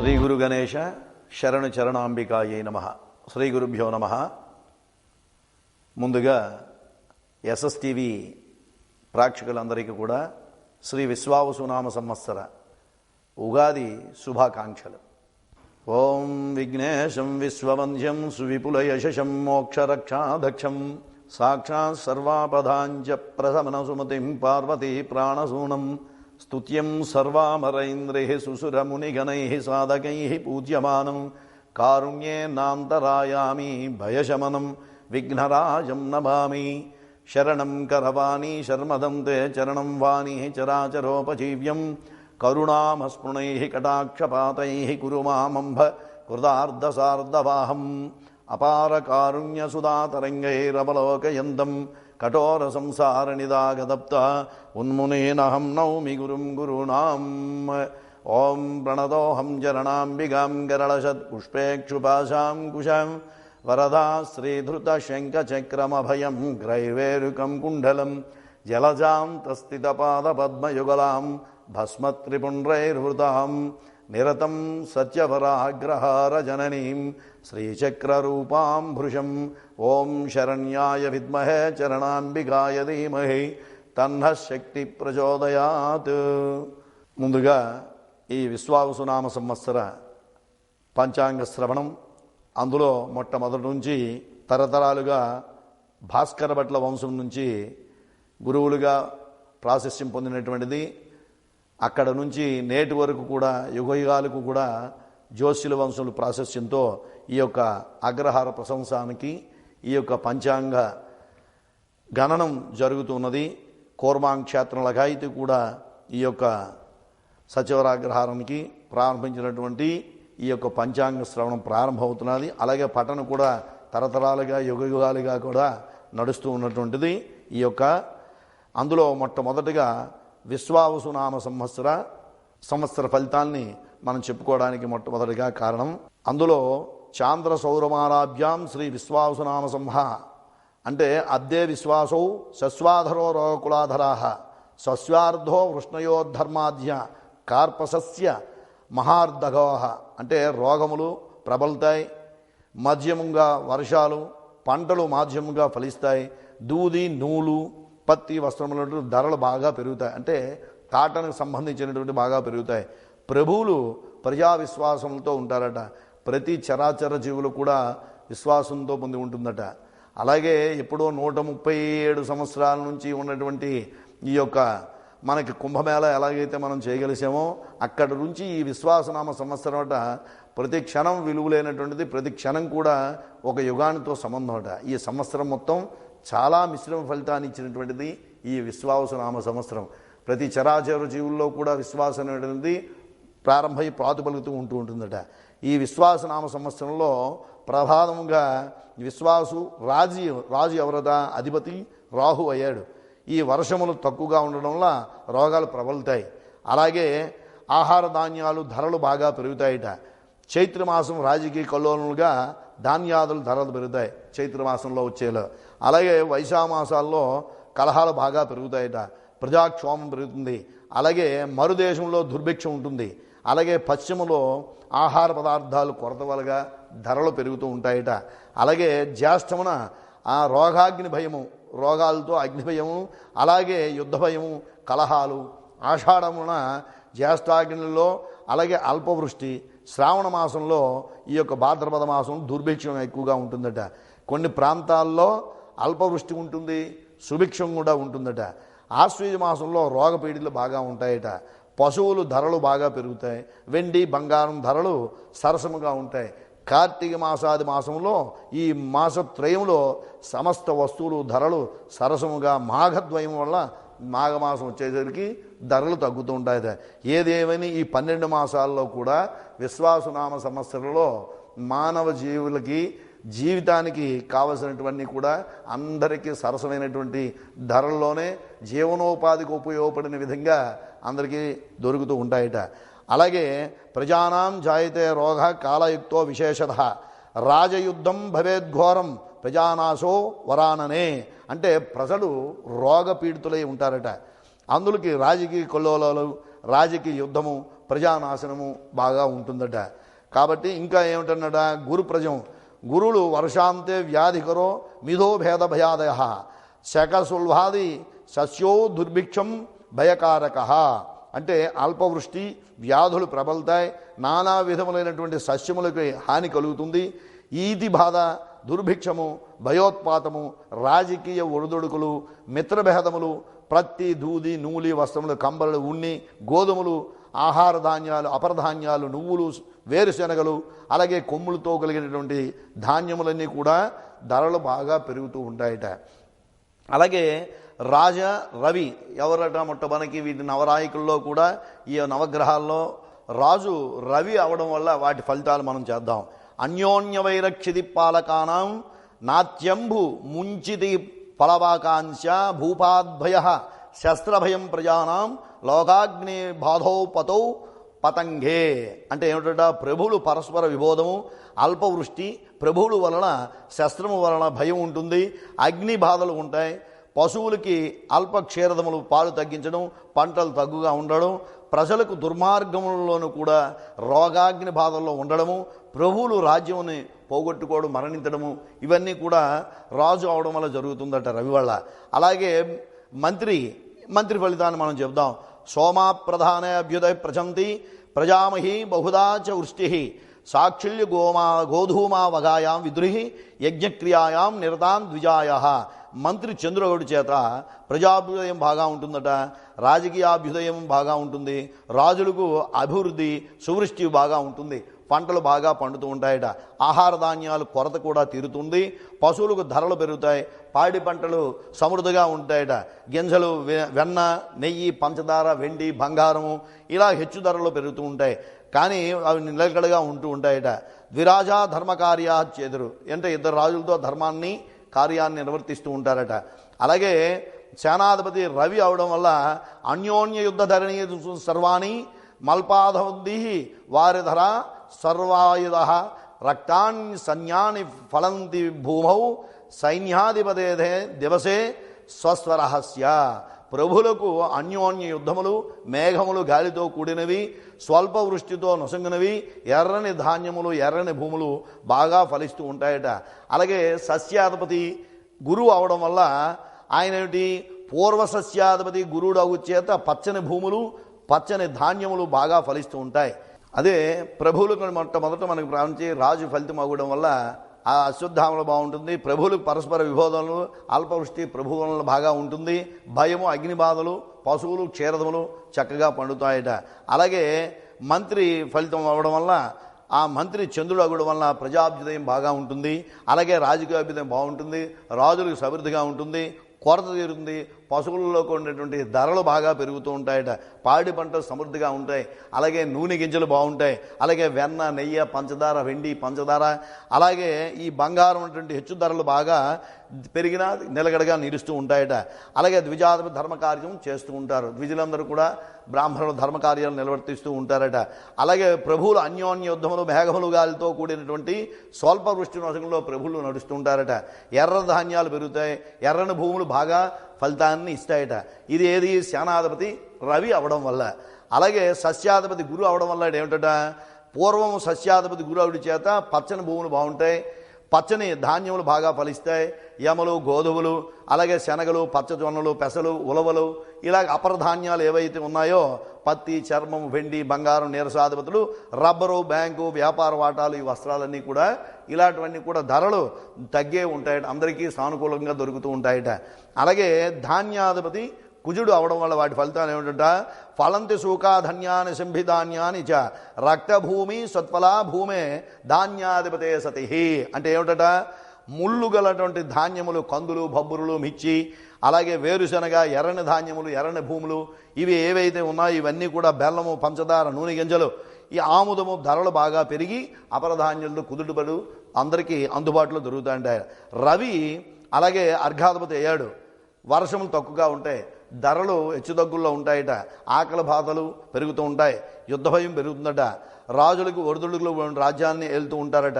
శ్రీ గురు గణేశ శరణు చరణాంబికాయే నమః. శ్రీ గురుభ్యో నమః. ముందుగా ఎస్ఎస్టీవీ ప్రేక్షకులందరికీ కూడా శ్రీ విశ్వావసునామ సంవత్సర ఉగాది శుభాకాంక్షలు. ఓం విఘ్నేశం విశ్వవంద్యం సువిపులయశం మోక్షరక్షాదక్షం సాక్షాత్ సర్వాపదాంచ ప్రథమన సుమతిం పార్వతీ ప్రాణసూనం స్తుత్యం సర్వామరైంద్రైః సుసురమునిగణైః సాధకైః పూజ్యమానం కారుణ్యేనాంతరాయామి భయశమనం విఘ్నరాజం నమామి. శరణం కరవాణి శర్మదం తే చరణం వాణి చరాచరోపజీవ్యం కరుణామస్పృణైః కటాక్షపాతైః కురు మామంబ కృతార్ధసార్ధవాహం. అపార కారుణ్యసుధాతరంగైరవలోకయంతం కఠోర సంసార నిదాగదప్త ఉన్మునేనహం నౌమి గురుం గురుణాం. ఓం ప్రణతోహం చరణాంబికాం గరళశత్ పుష్పేక్షుపాశాం కుశాం వరదా శ్రీధృత శంఖచక్రమభయం గ్రైవేరుకం కుండలం జలజాం తస్థితపాదపద్మయుగలాం భస్మత్రిపుండ్రైర్వృతాం నిరతం సత్యవరాగ్రహార జననీం శ్రీచక్రరూపాం భృశం. ఓం శరణ్యాయ విద్మహే చరణాంబికాయ ధీమహి తన్నః శక్తి ప్రచోదయాత్. ముందుగా ఈ విశ్వావసునామ సంవత్సర పంచాంగ శ్రవణం. అందులో మొట్టమొదటి నుంచి తరతరాలుగా భాస్కర భట్ల వంశం నుంచి గురువులుగా ప్రాశస్యం పొందినటువంటిది. అక్కడ నుంచి నేటి వరకు కూడా యుగయుగాలకు కూడా జ్యోతిషుల వంశములు ప్రాశస్యంతో ఈ యొక్క అగ్రహార ప్రశంసానికి ఈ యొక్క పంచాంగ గణనం జరుగుతున్నది. కోర్మాంగ్ క్షేత్రం లగాయితీ కూడా ఈ యొక్క సచివరాగ్రహారానికి ప్రారంభించినటువంటి ఈ యొక్క పంచాంగ శ్రవణం ప్రారంభమవుతున్నది. అలాగే పఠనం కూడా తరతరాలుగా యుగయుగాలుగా కూడా నడుస్తూ ఉన్నటువంటిది. ఈ యొక్క అందులో మొట్టమొదటిగా విశ్వావసునామ సంవత్సర ఫలితాల్ని మనం చెప్పుకోవడానికి మొట్టమొదటిగా కారణం, అందులో చాంద్ర సౌరమారాభ్యాం శ్రీ విశ్వావసునామ సంహ అంటే అద్దే విశ్వాసౌ శశ్వాధరో రోగకులాధరా సస్వార్ధో వృష్ణయోద్ధర్మాధ్య కార్పసస్య మహార్ధగోహ అంటే రోగములు ప్రబలుతాయి, మధ్యముగా వర్షాలు, పంటలు మాధ్యముగా ఫలిస్తాయి, దూది నూలు పత్తి వస్త్రముల ధరలు బాగా పెరుగుతాయి, అంటే కాటన్కి సంబంధించినటువంటి బాగా పెరుగుతాయి. ప్రభువులు ప్రజా విశ్వాసంతో ఉంటారట. ప్రతి చరాచర జీవులు కూడా విశ్వాసంతో పొంది ఉంటుందట. అలాగే ఎప్పుడో 137 సంవత్సరాల నుంచి ఉన్నటువంటి ఈ యొక్క మనకి కుంభమేళ ఎలాగైతే మనం చేయగలిసామో అక్కడి నుంచి ఈ విశ్వాసనామ సంవత్సరం అట ప్రతి క్షణం విలువలైనటువంటిది. ప్రతి క్షణం కూడా ఒక యుగానితో సంబంధం అట. ఈ సంవత్సరం మొత్తం చాలా మిశ్రమ ఫలితాన్ని ఇచ్చినటువంటిది ఈ విశ్వావసునామ సంవత్సరం. ప్రతి చరాచర జీవుల్లో కూడా విశ్వాసం అనేటువంటిది ప్రారంభమై ప్రాతుపలుగుతూ ఉంటుందట. ఈ విశ్వాసనామ సంవత్సరంలో ప్రధానంగా విశ్వాసు రాజు ఎవరద అధిపతి రాహు అయ్యాడు. ఈ వర్షములు తక్కువగా ఉండడం వల్ల రోగాలు ప్రబలుతాయి. అలాగే ఆహార ధాన్యాలు ధరలు బాగా పెరుగుతాయిట. చైత్రమాసం రాజకీయ కల్లోలుగా ధాన్యాదుల ధరలు పెరుగుతాయి చైత్రమాసంలో వచ్చేలా. అలాగే వైశామాసాల్లో కలహాలు బాగా పెరుగుతాయట, ప్రజాక్షోభం పెరుగుతుంది. అలాగే మరుదేశంలో దుర్భిక్షం ఉంటుంది. అలాగే పశ్చిమలో ఆహార పదార్థాలు కొరత వలన ధరలు పెరుగుతూ ఉంటాయట. అలాగే జ్యేష్ఠమున ఆ రోగాగ్ని భయము, రోగాలతో అగ్ని భయము, అలాగే యుద్ధ భయము, కలహాలు. ఆషాఢమున జ్యేష్ఠాగ్నిలో అలాగే అల్పవృష్టి. శ్రావణ మాసంలో ఈ యొక్క భాద్రపద మాసం దుర్భిక్షం ఎక్కువగా ఉంటుందట. కొన్ని ప్రాంతాల్లో అల్పవృష్టి ఉంటుంది, సుభిక్షం కూడా ఉంటుందట. ఆశ్వీజ మాసంలో రోగపీడిలు బాగా ఉంటాయట. పశువులు ధరలు బాగా పెరుగుతాయి. వెండి బంగారం ధరలు సరసముగా ఉంటాయి. కార్తీక మాసాది మాసంలో ఈ మాసత్రయంలో సమస్త వస్తువులు ధరలు సరసముగా, మాఘద్వయం వల్ల మాఘమాసం వచ్చేసరికి ధరలు తగ్గుతూ ఉంటాయి. ఏదేమైనా ఈ 12 మాసాల్లో కూడా విశ్వాసనామ సంవత్సరంలో మానవ జీవులకి జీవితానికి కావలసినటువంటి కూడా అందరికీ సరసమైనటువంటి ధరల్లోనే జీవనోపాధికి ఉపయోగపడిన విధంగా అందరికీ దొరుకుతూ ఉంటాయట. అలాగే ప్రజానాం జాయతే రోగ కాలయుక్తో విశేషత రాజయుద్ధం భవేద్ఘోరం ప్రజానాశో వరాననే అంటే ప్రజలు రోగపీడితులై ఉంటారట. అందులోకి రాజకీయ కొల్లోలాలు, రాజకీయ యుద్ధము, ప్రజానాశనము బాగా ఉంటుందట. కాబట్టి ఇంకా ఏమిటన్నట, గురు ప్రజం గురులు వర్షాంతే వ్యాధికరో మిథో భేద భయాదయ శకసుల్వాది సస్యో దుర్భిక్షం భయకారక. అంటే అల్పవృష్టి వ్యాధులు ప్రబలుతాయి, నానా విధములైనటువంటి సస్యములకి హాని కలుగుతుంది. ఈతి బాధ, దుర్భిక్షము, భయోత్పాతము, రాజకీయ ఒడిదొడుకులు, మిత్రభేదములు, ప్రత్తి, దూది, నూలి, వస్త్రములు, కంబలు, ఉన్ని, గోధుమలు, ఆహార ధాన్యాలు, అపరధాన్యాలు, నువ్వులు, వేరుశెనగలు, అలాగే కొమ్ములతో కలిగినటువంటి ధాన్యములన్నీ కూడా ధరలు బాగా పెరుగుతూ ఉంటాయట. అలాగే రాజ రవి ఎవరట, మొట్టమొదటి వీటి నవరాయికుల్లో కూడా ఈ నవగ్రహాల్లో రాజు రవి అవడం వల్ల వాటి ఫలితాలు మనం చేద్దాం. అన్యోన్య వైరక్షితి పాలకానాం నాత్యంభు ముంచితి ఫలవాకాంక్ష భూపాద్భయ శస్త్రభయం ప్రజానాం లోకాగ్ని బాధౌ పతౌ పతంగే. అంటే ఏమిటంట, ప్రభువులు పరస్పర విభోదము, అల్పవృష్టి, ప్రభువుల వలన శస్త్రము వలన భయం ఉంటుంది, అగ్ని బాధలు ఉంటాయి, పశువులకి అల్ప క్షీరదములు పాలు తగ్గించడం, పంటలు తగ్గుగా ఉండడం, ప్రజలకు దుర్మార్గములలోనూ కూడా రోగాగ్ని బాధల్లో ఉండడము, ప్రభువులు రాజ్యముని పోగొట్టుకోవడం, మరణించడము, ఇవన్నీ కూడా రాజు అవడం వల్ల జరుగుతుందట రవి వల్ల. అలాగే మంత్రి ఫలితాన్ని మనం చెప్దాం. సోమా ప్రధాన అభ్యుదయ ప్రచంతి ప్రజామహి బహుదా చ వృష్టి సాక్షిల్య గోధూమా వగాయాం విద్రుహి యజ్ఞక్రియాయాం నిరతాన్ ద్విజాయ. మంత్రి చంద్రుడి చేత ప్రజాభ్యుదయం బాగా ఉంటుందట, రాజకీయాభ్యుదయం బాగా ఉంటుంది, రాజులకు అభివృద్ధి సువృష్టి బాగా ఉంటుంది, పంటలు బాగా పండుతూ ఉంటాయట, ఆహార ధాన్యాలు కొరత కూడా తీరుతుంది, పశువులకు ధరలు పెరుగుతాయి, పాడి పంటలు సమృద్ధిగా ఉంటాయట, గింజలు, వెన్న, నెయ్యి, పంచదార, వెండి, బంగారము ఇలా హెచ్చు ధరలు పెరుగుతూ ఉంటాయి, కానీ అవి నిలకడగా ఉంటూ ఉంటాయట. ద్విరాజా ధర్మకార్యా చేదురు అంటే ఇద్దరు రాజులతో ధర్మాన్ని కార్యాన్ని నిర్వర్తిస్తూ ఉంటారట. అలాగే సేనాధిపతి రవి అవడం వల్ల అన్యోన్య యుద్ధ ధరణి సర్వాణి మల్పాధి వారిధర సర్వాయుధ రక్తాన్ని సైన్యాన్ని ఫలంతి భూమౌ సైన్యాధిపతే దివసే స్వస్వరహస్య. ప్రభులకు అన్యోన్య యుద్ధములు, మేఘములు గాలితో కూడినవి, స్వల్ప వృష్టితో నొసంగినవి, ఎర్రని ధాన్యములు, ఎర్రని భూములు బాగా ఫలిస్తూ ఉంటాయట. అలాగే సస్యాధిపతి గురువు అవడం వల్ల ఆయన ఏమిటి, పూర్వ సస్యాధిపతి గురువుడు అవు చేత పచ్చని భూములు, పచ్చని ధాన్యములు బాగా ఫలిస్తూ ఉంటాయి. అదే ప్రభువులకు మొట్టమొదట మనకు ప్రారంభించి రాజు ఫలితం అవ్వడం వల్ల ఆ అశ్వత్థామలు బాగుంటుంది, ప్రభువులకు పరస్పర విభోదనలు, అల్పవృష్టి ప్రభువుల బాగా ఉంటుంది, భయము, అగ్ని బాధలు, పశువులు, క్షీరదములు చక్కగా పండుతాయట. అలాగే మంత్రి ఫలితం అవ్వడం వల్ల ఆ మంత్రి చంద్రుడు అవ్వడం వల్ల ప్రజాభ్యుదయం బాగా ఉంటుంది, అలాగే రాజకీయ అభ్యుదయం బాగుంటుంది, రాజులకు సమృద్ధిగా ఉంటుంది, కొరత తీరుతుంది, పశువులలో ఉండేటువంటి ధరలు బాగా పెరుగుతూ ఉంటాయట, పాడి పంటలు సమృద్ధిగా ఉంటాయి, అలాగే నూనె గింజలు బాగుంటాయి, అలాగే వెన్న, నెయ్యి, పంచదార, వెండి, పంచదార, అలాగే ఈ బంగారం ఉన్నటువంటి హెచ్చు ధరలు బాగా పెరిగినా నిలకడగా నిలుస్తూ ఉంటాయట. అలాగే ద్విజాధిపతి ధర్మకార్యం చేస్తూ ఉంటారు, ద్విజులందరూ కూడా బ్రాహ్మణుల ధర్మకార్యాలు నిర్వర్తిస్తూ ఉంటారట. అలాగే ప్రభువులు అన్యోన్య యుద్ధములు, మేఘములు గాలితో కూడినటువంటి స్వల్ప వృష్టి నోషంలో ప్రభువులు నడుస్తూ ఉంటారట. ఎర్ర ధాన్యాలు పెరుగుతాయి, ఎర్రని భూములు బాగా ఫలితాన్ని ఇస్తాయట. ఇది ఏది, సేనాధిపతి రవి అవడం వల్ల. అలాగే సస్యాధిపతి గురు అవడం వల్ల ఏమిటట, పూర్వం సస్యాధిపతి గురు అవడి చేత పచ్చని భూములు బాగుంటాయి, పచ్చని ధాన్యములు బాగా ఫలిస్తాయి, యమలు, గోధుమలు, అలాగే శనగలు, పచ్చజొన్నలు, పెసలు, ఉలవలు, ఇలాగ అపరధాన్యాలు ఏవైతే ఉన్నాయో పత్తి, చర్మం, వెండి, బంగారం, నీరసాధిపతులు, రబ్బరు, బ్యాంకు, వ్యాపార వాటాలు, ఈ వస్త్రాలన్నీ కూడా ఇలాంటివన్నీ కూడా ధరలు తగ్గే ఉంటాయట, అందరికీ సానుకూలంగా దొరుకుతూ ఉంటాయట. అలాగే ధాన్యాధిపతి కుజుడు అవడం వల్ల వాటి ఫలితాలు ఏమిటంట, ఫలంతి సూకాధన్యాన్ని సంభిధాన్యాన్ని చ రక్తభూమి సత్ఫలా భూమే ధాన్యాధిపతే సతి. అంటే ఏమిటట, ముళ్ళు గలటువంటి ధాన్యములు, కందులు, బొబ్బురులు, మిర్చి, అలాగే వేరుశనగ, ఎర్రని ధాన్యములు, ఎర్రని భూములు, ఇవి ఏవైతే ఉన్నాయో ఇవన్నీ కూడా బెల్లము, పంచదార, నూనె గింజలు, ఈ ఆముదము ధరలు బాగా పెరిగి అపరధాన్యాలతో కుదుటపడు అందరికీ అందుబాటులో దొరుకుతాయంటాయి. రవి అలాగే అర్ఘాధిపతి అయ్యాడు, వర్షములు తక్కువగా ఉంటాయి, ధరలు హెచ్చుతగ్గుల్లో ఉంటాయట, ఆకలి బాధలు పెరుగుతూ ఉంటాయి, యుద్ధ భయం పెరుగుతుందట, రాజులకు ఒడిదుడుకులు రాజ్యాన్ని వెళ్తూ ఉంటారట,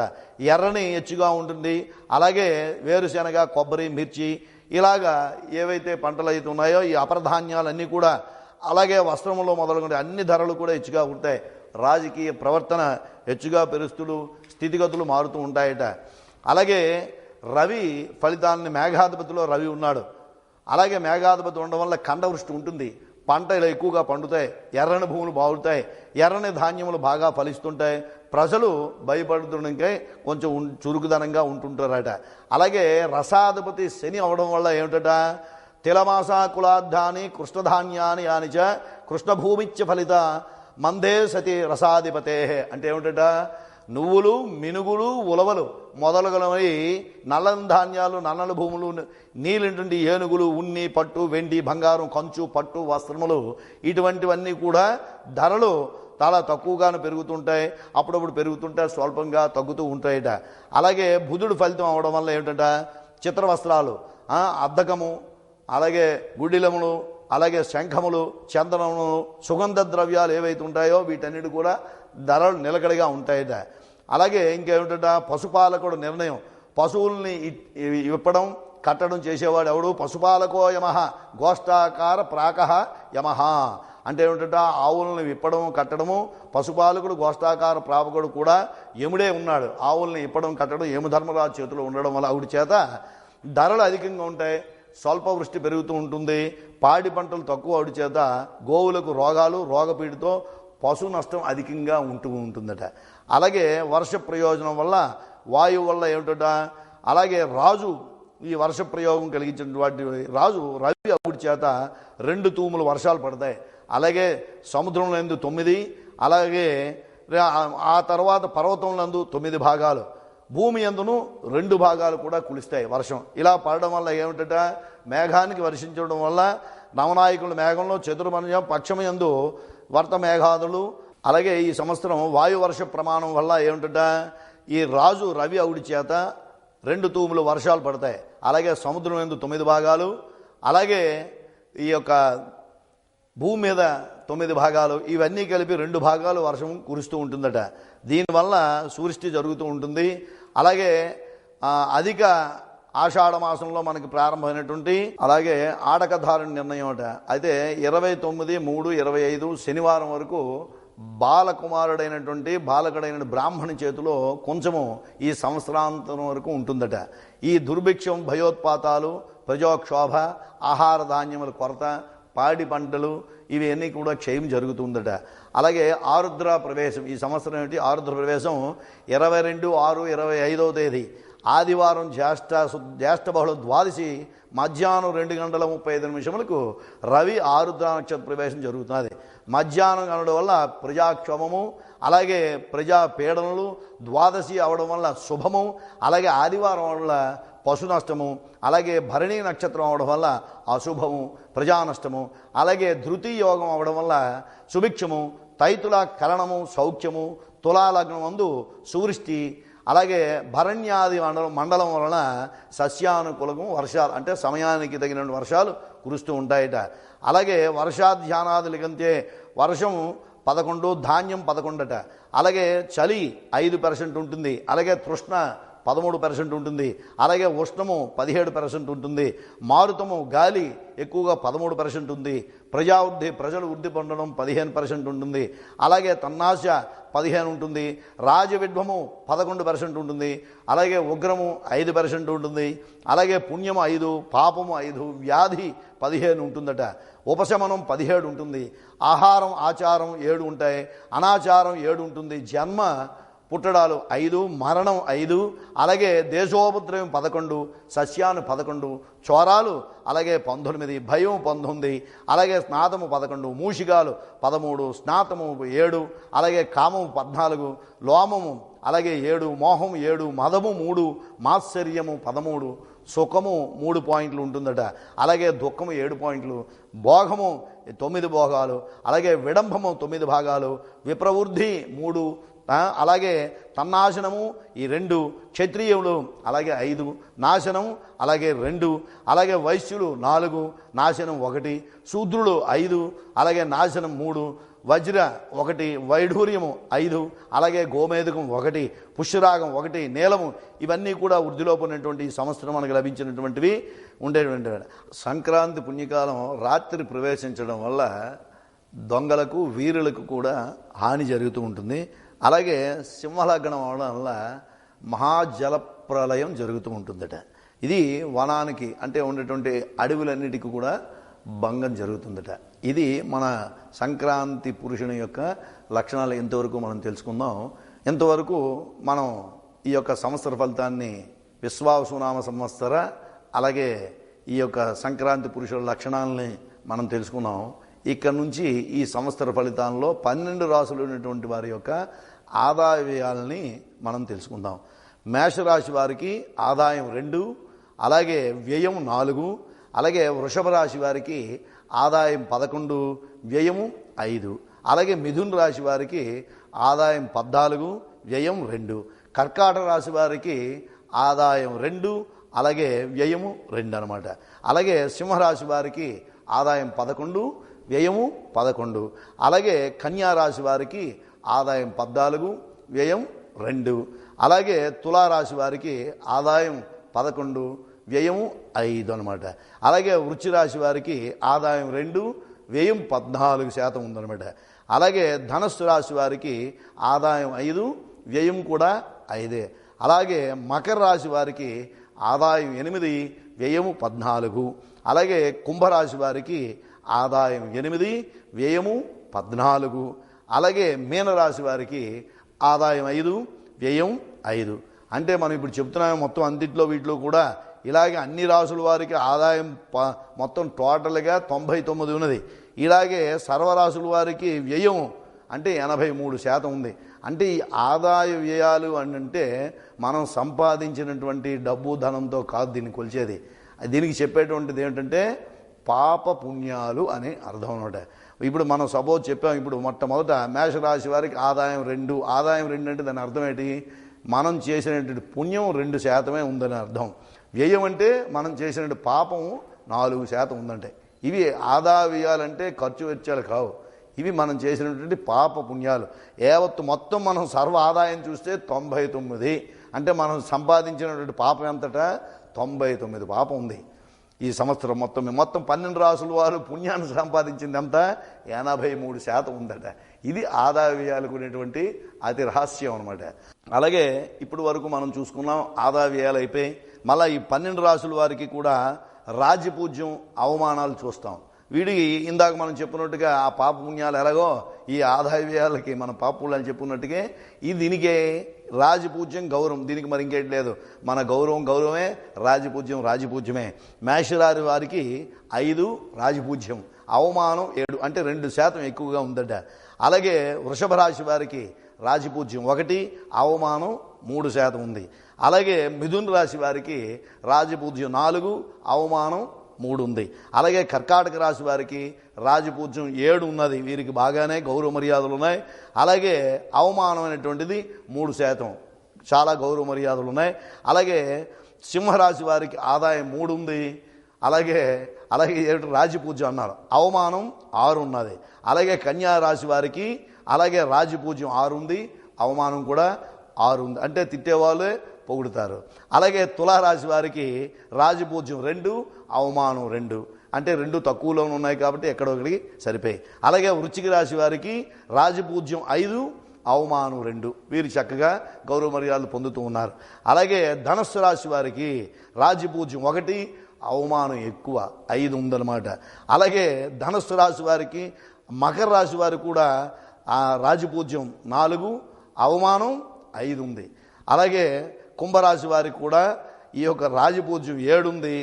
ఎర్రని హెచ్చుగా ఉంటుంది, అలాగే వేరుశెనగ, కొబ్బరి, మిర్చి, ఇలాగా ఏవైతే పంటలు అయితే ఉన్నాయో ఈ అపరధాన్యాలన్నీ కూడా అలాగే వస్త్రములో మొదలుకొని అన్ని ధరలు కూడా హెచ్చుగా ఉంటాయి. రాజకీయ ప్రవర్తన హెచ్చుగా పెరుస్తులు స్థితిగతులు మారుతూ ఉంటాయట. అలాగే రవి ఫలితాన్ని మేఘాధిపతిలో రవి ఉన్నాడు. అలాగే మేఘాధిపతి ఉండడం వల్ల ఖండవృష్టి ఉంటుంది, పంటలు ఎక్కువగా పండుతాయి, ఎర్రని భూములు బాగుతాయి, ఎర్రని ధాన్యములు బాగా ఫలిస్తుంటాయి, ప్రజలు భయపడుతుండకే కొంచెం చురుకుదనంగా ఉంటుంటారట. అలాగే రసాధిపతి శని అవడం వల్ల ఏమిటట, తిలమాసా కులాధాని కృష్ణధాన్యాని యానిచ కృష్ణభూమిత్య ఫలిత మందే సతి రసాధిపతే అంటే ఏమిటట, నువ్వులు, మినుగులు, ఉలవలు మొదలగునవి నల్లని ధాన్యాలు, నల్లని భూములు, నీళ్ళంటి ఏనుగులు, ఉన్ని, పట్టు, వెండి, బంగారం, కంచు, పట్టు, వస్త్రములు ఇటువంటివన్నీ కూడా ధరలు చాలా తక్కువగానే పెరుగుతుంటాయి, అప్పుడప్పుడు పెరుగుతుంటాయి, స్వల్పంగా తగ్గుతూ ఉంటాయట. అలాగే బుధుడు ఫలితం అవడం వల్ల ఏమిటంట, చిత్ర వస్త్రాలు, అద్దకము, అలాగే గుడిలములు, అలాగే శంఖములు, చందనములు, సుగంధ ద్రవ్యాలు ఏవైతే ఉంటాయో వీటన్నిటి కూడా ధరలు నిలకడగా ఉంటాయట. అలాగే ఇంకేమిటంట, పశుపాలకుడు నిర్ణయం, పశువుల్ని ఇప్పడం కట్టడం చేసేవాడు ఎవడు, పశుపాలకో యమః గోష్ఠాకార ప్రాకః యమః అంటే ఏమిటంట, ఆవుల్ని విప్పడం కట్టడము, పశుపాలకుడు గోష్ఠాకార ప్రాపకుడు కూడా యముడే ఉన్నాడు. ఆవుల్ని ఇప్పడం కట్టడం యమధర్మరాజు చేతిలో ఉండడం వల్ల ఆవిడ చేత ధరలు అధికంగా ఉంటాయి, స్వల్ప వృష్టి పెరుగుతూ ఉంటుంది, పాడి పంటలు తక్కువ ఆవిడ చేత గోవులకు రోగాలు, రోగపీడితో పశు నష్టం అధికంగా ఉంటుందట. అలాగే వర్ష ప్రయోజనం వల్ల వాయువు వల్ల ఏమిటట, అలాగే రాజు ఈ వర్ష ప్రయోగం కలిగించినటువంటి రాజు రవి ఆవిడ చేత 2 తూములు వర్షాలు పడతాయి. అలాగే సముద్రంలో 9, అలాగే ఆ తర్వాత పర్వతంలో 9 భాగాలు, భూమి యందును 2 భాగాలు కూడా కులుస్తాయి వర్షం. ఇలా పడడం వల్ల ఏమిటట, మేఘానికి వర్షించడం వల్ల నవనాయకుల మేఘంలో చతుర్మన్యం పక్షమయందు వర్త మేఘాదులు. అలాగే ఈ సంవత్సరం వాయువర్ష ప్రమాణం వల్ల ఏమిటట, ఈ రాజు రవి ఆవిడ చేత 2 తూములు వర్షాలు పడతాయి. అలాగే సముద్రం యందు 9 భాగాలు, అలాగే ఈ యొక్క భూమి మీద 9 భాగాలు, ఇవన్నీ కలిపి 2 భాగాలు వర్షం కురుస్తూ ఉంటుందట. దీనివల్ల సూరిష్టి జరుగుతూ ఉంటుంది. అలాగే అధిక ఆషాఢ మాసంలో మనకి ప్రారంభమైనటువంటి అలాగే ఆడకధారణ నిర్ణయం అట. అయితే 29/3/25 శనివారం వరకు బాలకుమారుడైనటువంటి బాలకుడైన బ్రాహ్మణి చేతిలో కొంచెము ఈ సంవత్సరాంతం వరకు ఉంటుందట. ఈ దుర్భిక్షం, భయోత్పాతాలు, ప్రజోక్షోభ, ఆహార ధాన్యముల కొరత, పాడి పంటలు ఇవన్నీ కూడా క్షయం జరుగుతుందట. అలాగే ఆరుద్ర ప్రవేశం, ఈ సంవత్సరం ఏంటి, ఆరుద్ర ప్రవేశం 22/6/25 తేదీ ఆదివారం జ్యేష్ఠ బహుళ ద్వాదశి మధ్యాహ్నం 2:35 రవి ఆరుద్ర నక్షత్ర ప్రవేశం జరుగుతున్నది. మధ్యాహ్నం అనడం వల్ల ప్రజాక్షోభము, అలాగే ప్రజా పీడనలు, ద్వాదశి అవడం వల్ల శుభము, అలాగే ఆదివారం వల్ల పశు నష్టము, అలాగే భరణి నక్షత్రం అవడం వల్ల అశుభము, ప్రజా నష్టము, అలాగే ధృతి యోగం అవడం వల్ల సుభిక్షము, తైతుల కరణము, సౌఖ్యము, తులాలగ్నం నందు సూరిష్టి, అలాగే భరణ్యాది మండలం వలన సస్యానుకూలము, వర్షాలు అంటే సమయానికి తగిన వర్షాలు కురుస్తూ ఉంటాయట. అలాగే వర్షాధ్యానాదుల కంటే వర్షం 11, ధాన్యం 11 అట. అలాగే చలి 5% ఉంటుంది, అలాగే తృష్ణ 13% ఉంటుంది, అలాగే ఉష్ణము 17% ఉంటుంది, మారుతము గాలి ఎక్కువగా 13% ఉంది, ప్రజావృద్ధి ప్రజలు వృద్ధి పొందడం 15% ఉంటుంది, అలాగే తన్నాశ 15 ఉంటుంది, రాజవిడ్వము 11% ఉంటుంది, అలాగే ఉగ్రము 5% ఉంటుంది, అలాగే పుణ్యము 5, పాపము 5, వ్యాధి 15 ఉంటుందట, ఉపశమనం 17 ఉంటుంది, ఆహారం ఆచారం 7 ఉంటాయి, అనాచారం 7 ఉంటుంది, జన్మ పుట్టడాలు 5, మరణం 5, అలాగే దేశోపద్రవం 11, సస్యాను 11, చోరాలు అలాగే 19, భయం 19, అలాగే స్నాతము 11, మూషికాలు 13, స్నాతము 7, అలాగే కామము 14, లోమము అలాగే 7, మోహం 7, మదము 3, మాత్సర్యము 13, సుఖము 3 పాయింట్లు ఉంటుందట, అలాగే దుఃఖము 7 పాయింట్లు, భోగము 9 భోగాలు, అలాగే విడంబము 9 భాగాలు, విప్రవృద్ధి 3, అలాగే తన్నాశనము ఈ 2, క్షత్రియులు అలాగే 5, నాశనం అలాగే 2, అలాగే వైశ్యులు 4, నాశనం 1, శూద్రులు 5, అలాగే నాశనం 3, వజ్ర 1, వైఢూర్యము 5, అలాగే గోమేధకం 1, పుష్యరాగం 1, నీలము, ఇవన్నీ కూడా వృద్ధిలో పొందినటువంటి సంవత్సరం మనకు లభించినటువంటివి ఉండేటువంటి. సంక్రాంతి పుణ్యకాలం రాత్రి ప్రవేశించడం వల్ల దొంగలకు వీరులకు కూడా హాని జరుగుతూ ఉంటుంది. అలాగే సింహలగ్నం అవడం వల్ల మహాజల ప్రళయం జరుగుతూ ఉంటుందట. ఇది వనానికి అంటే ఉండేటువంటి అడవులన్నిటికీ కూడా భంగం జరుగుతుందట. ఇది మన సంక్రాంతి పురుషుని యొక్క లక్షణాలు ఎంతవరకు మనం తెలుసుకుందాం. ఎంతవరకు మనం ఈ యొక్క సంవత్సర ఫలితాన్ని విశ్వావసునామ సంవత్సర అలాగే ఈ యొక్క సంక్రాంతి పురుషుల లక్షణాలని మనం తెలుసుకున్నాం. ఇక్కడ నుంచి ఈ సంవత్సర ఫలితాల్లో 12 రాసులు ఉన్నటువంటి వారి యొక్క ఆదాయ వ్యయాలని మనం తెలుసుకుందాం. మేషరాశి వారికి ఆదాయం 2, అలాగే వ్యయం 4, అలాగే వృషభ రాశి వారికి ఆదాయం 11, వ్యయము 5, అలాగే మిథున రాశి వారికి ఆదాయం 14, వ్యయం 2, కర్కాటక రాశి వారికి ఆదాయం 2, అలాగే వ్యయము 2 అనమాట. అలాగే సింహరాశి వారికి ఆదాయం 11, వ్యయము 11, అలాగే కన్యా రాశి వారికి ఆదాయం 14, వ్యయం 2, అలాగే తులారాశి వారికి ఆదాయం 11, వ్యయము 5 అనమాట. అలాగే వృశ్చిక రాశి వారికి ఆదాయం 2, వ్యయం 14% ఉందన్నమాట. అలాగే ధనస్సు రాశి వారికి ఆదాయం 5, వ్యయం కూడా 5. అలాగే మకర రాశి వారికి ఆదాయం 8, వ్యయము 14. అలాగే కుంభరాశి వారికి ఆదాయం 8, వ్యయము 14. అలాగే మీనరాశి వారికి ఆదాయం 5, వ్యయం 5. అంటే మనం ఇప్పుడు చెప్తున్నాము మొత్తం అంతిట్లో వీటిలో కూడా ఇలాగే అన్ని రాసుల వారికి ఆదాయం మొత్తం టోటల్గా 99 ఉన్నది. ఇలాగే సర్వరాశుల వారికి వ్యయం అంటే 83% ఉంది. అంటే ఈ ఆదాయ వ్యయాలు అంటే మనం సంపాదించినటువంటి డబ్బు ధనంతో కాదు దీన్ని కొలిచేది. దీనికి చెప్పేటువంటిది ఏంటంటే పాప పుణ్యాలు అని అర్థం అన్నమాట. ఇప్పుడు మనం సపోజ్ చెప్పాం, ఇప్పుడు మొట్టమొదట మేషరాశి వారికి ఆదాయం 2 అంటే దాని అర్థం ఏంటి? మనం చేసినటువంటి పుణ్యం 2% ఉందని అర్థం. వ్యయం అంటే మనం చేసినటువంటి పాపం 4% ఉందంటే. ఇవి ఆదాయ వ్యయాలంటే ఖర్చు వెచ్చాలు కావు, ఇవి మనం చేసినటువంటి పాప పుణ్యాలు. యావత్తు మొత్తం మనం సర్వ ఆదాయం చూస్తే 99, అంటే మనం సంపాదించినటువంటి పాపం ఎంతటా 99 పాపం ఉంది ఈ సంవత్సరం మొత్తం. 12 రాసుల వారు పుణ్యాన్ని సంపాదించింది ఎంత? 83% ఉందట. ఇది ఆదాయ వ్యయాలు కొనేటువంటి అతి రహస్యం అనమాట. అలాగే ఇప్పుడు వరకు మనం చూసుకున్నాం ఆదాయ వ్యయాలు అయిపోయి, మళ్ళీ ఈ 12 రాసుల వారికి కూడా రాజ్యపూజ్యం అవమానాలు చూస్తాం. వీడికి ఇందాక మనం చెప్పినట్టుగా ఆ పాప పుణ్యాలు ఎలాగో ఈ ఆదాయ వ్యయాలకి మన పాప పుణ్యాలు చెప్పుకున్నట్టుగా ఈ దీనికే రాజపూజ్యం గౌరవం, దీనికి మరి ఇంకేం లేదు. మన గౌరవమే, రాజపూజ్యమే. మేషరాశి వారికి 5 రాజపూజ్యం, అవమానం 7 అంటే 2% ఎక్కువగా ఉందట. అలాగే వృషభ రాశి వారికి రాజపూజ్యం 1, అవమానం 3% ఉంది. అలాగే మిథున రాశి వారికి రాజపూజ్యం 4, అవమానం 3 ఉంది. అలాగే కర్కాటక రాశి వారికి రాజపూజ్యం 7 ఉన్నది, వీరికి బాగానే గౌరవ మర్యాదలు ఉన్నాయి. అలాగే అవమానం అనేటువంటిది 3%, చాలా గౌరవ మర్యాదలు ఉన్నాయి. అలాగే సింహరాశి వారికి ఆదాయం 3 ఉంది, అలాగే రాజపూజ్యం అన్నారు, అవమానం 6 ఉన్నది. అలాగే కన్యా రాశి వారికి అలాగే రాజపూజ్యం 6 ఉంది, అవమానం కూడా 6 ఉంది, అంటే తిట్టేవాళ్ళే పొగుడుతారు. అలాగే తులారాశి వారికి రాజపూజ్యం 2, అవమానం 2, అంటే 2 తక్కువలో ఉన్నాయి కాబట్టి ఎక్కడొకటికి సరిపోయి. అలాగే వృశ్చిక రాశి వారికి రాజపూజ్యం 5, అవమానం 2, వీరు చక్కగా గౌరవ మర్యాదలు పొందుతూ ఉన్నారు. అలాగే ధనస్సు రాశి వారికి రాజపూజ్యం 1, అవమానం ఎక్కువ 5 ఉందన్నమాట. అలాగే ధనస్సు రాశి వారికి మకర రాశి వారికి కూడా రాజపూజ్యం 4, అవమానం 5 ఉంది. అలాగే కుంభరాశి వారికి కూడా ఈ యొక్క రాజపూజ్యం 7 ఉంది,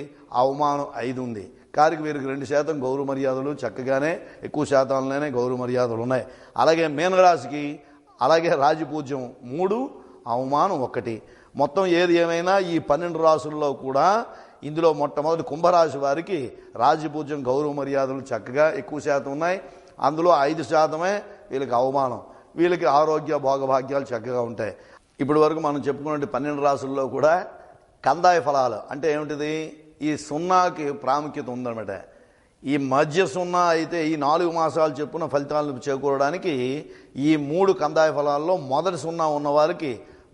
అవమానం 5 ఉంది. కారికి వీరికి 2% గౌరవ మర్యాదలు చక్కగానే ఎక్కువ శాతంలోనే గౌరవ మర్యాదలు ఉన్నాయి. అలాగే మీనరాశికి అలాగే రాజపూజ్యం 3, అవమానం 1. మొత్తం ఏది ఏమైనా ఈ 12 రాశుల్లో కూడా ఇందులో మొట్టమొదటి కుంభరాశి వారికి రాజపూజ్యం గౌరవ మర్యాదలు చక్కగా ఎక్కువ శాతం ఉన్నాయి. అందులో 5% వీళ్ళకి అవమానం, వీళ్ళకి ఆరోగ్య భోగభాగ్యాలు చక్కగా ఉంటాయి. ఇప్పటి వరకు మనం చెప్పుకున్న 12 రాశుల్లో కూడా కందాయ ఫలాలు అంటే ఏమిటిది? ఈ సున్నాకి ప్రాముఖ్యత ఉందన్నమాట. ఈ మధ్య సున్నా అయితే ఈ 4 మాసాలు చెప్పున ఫలితాలను చేకూరడానికి ఈ 3 కందాయ ఫలాల్లో మొదటి సున్నా ఉన్న వారికి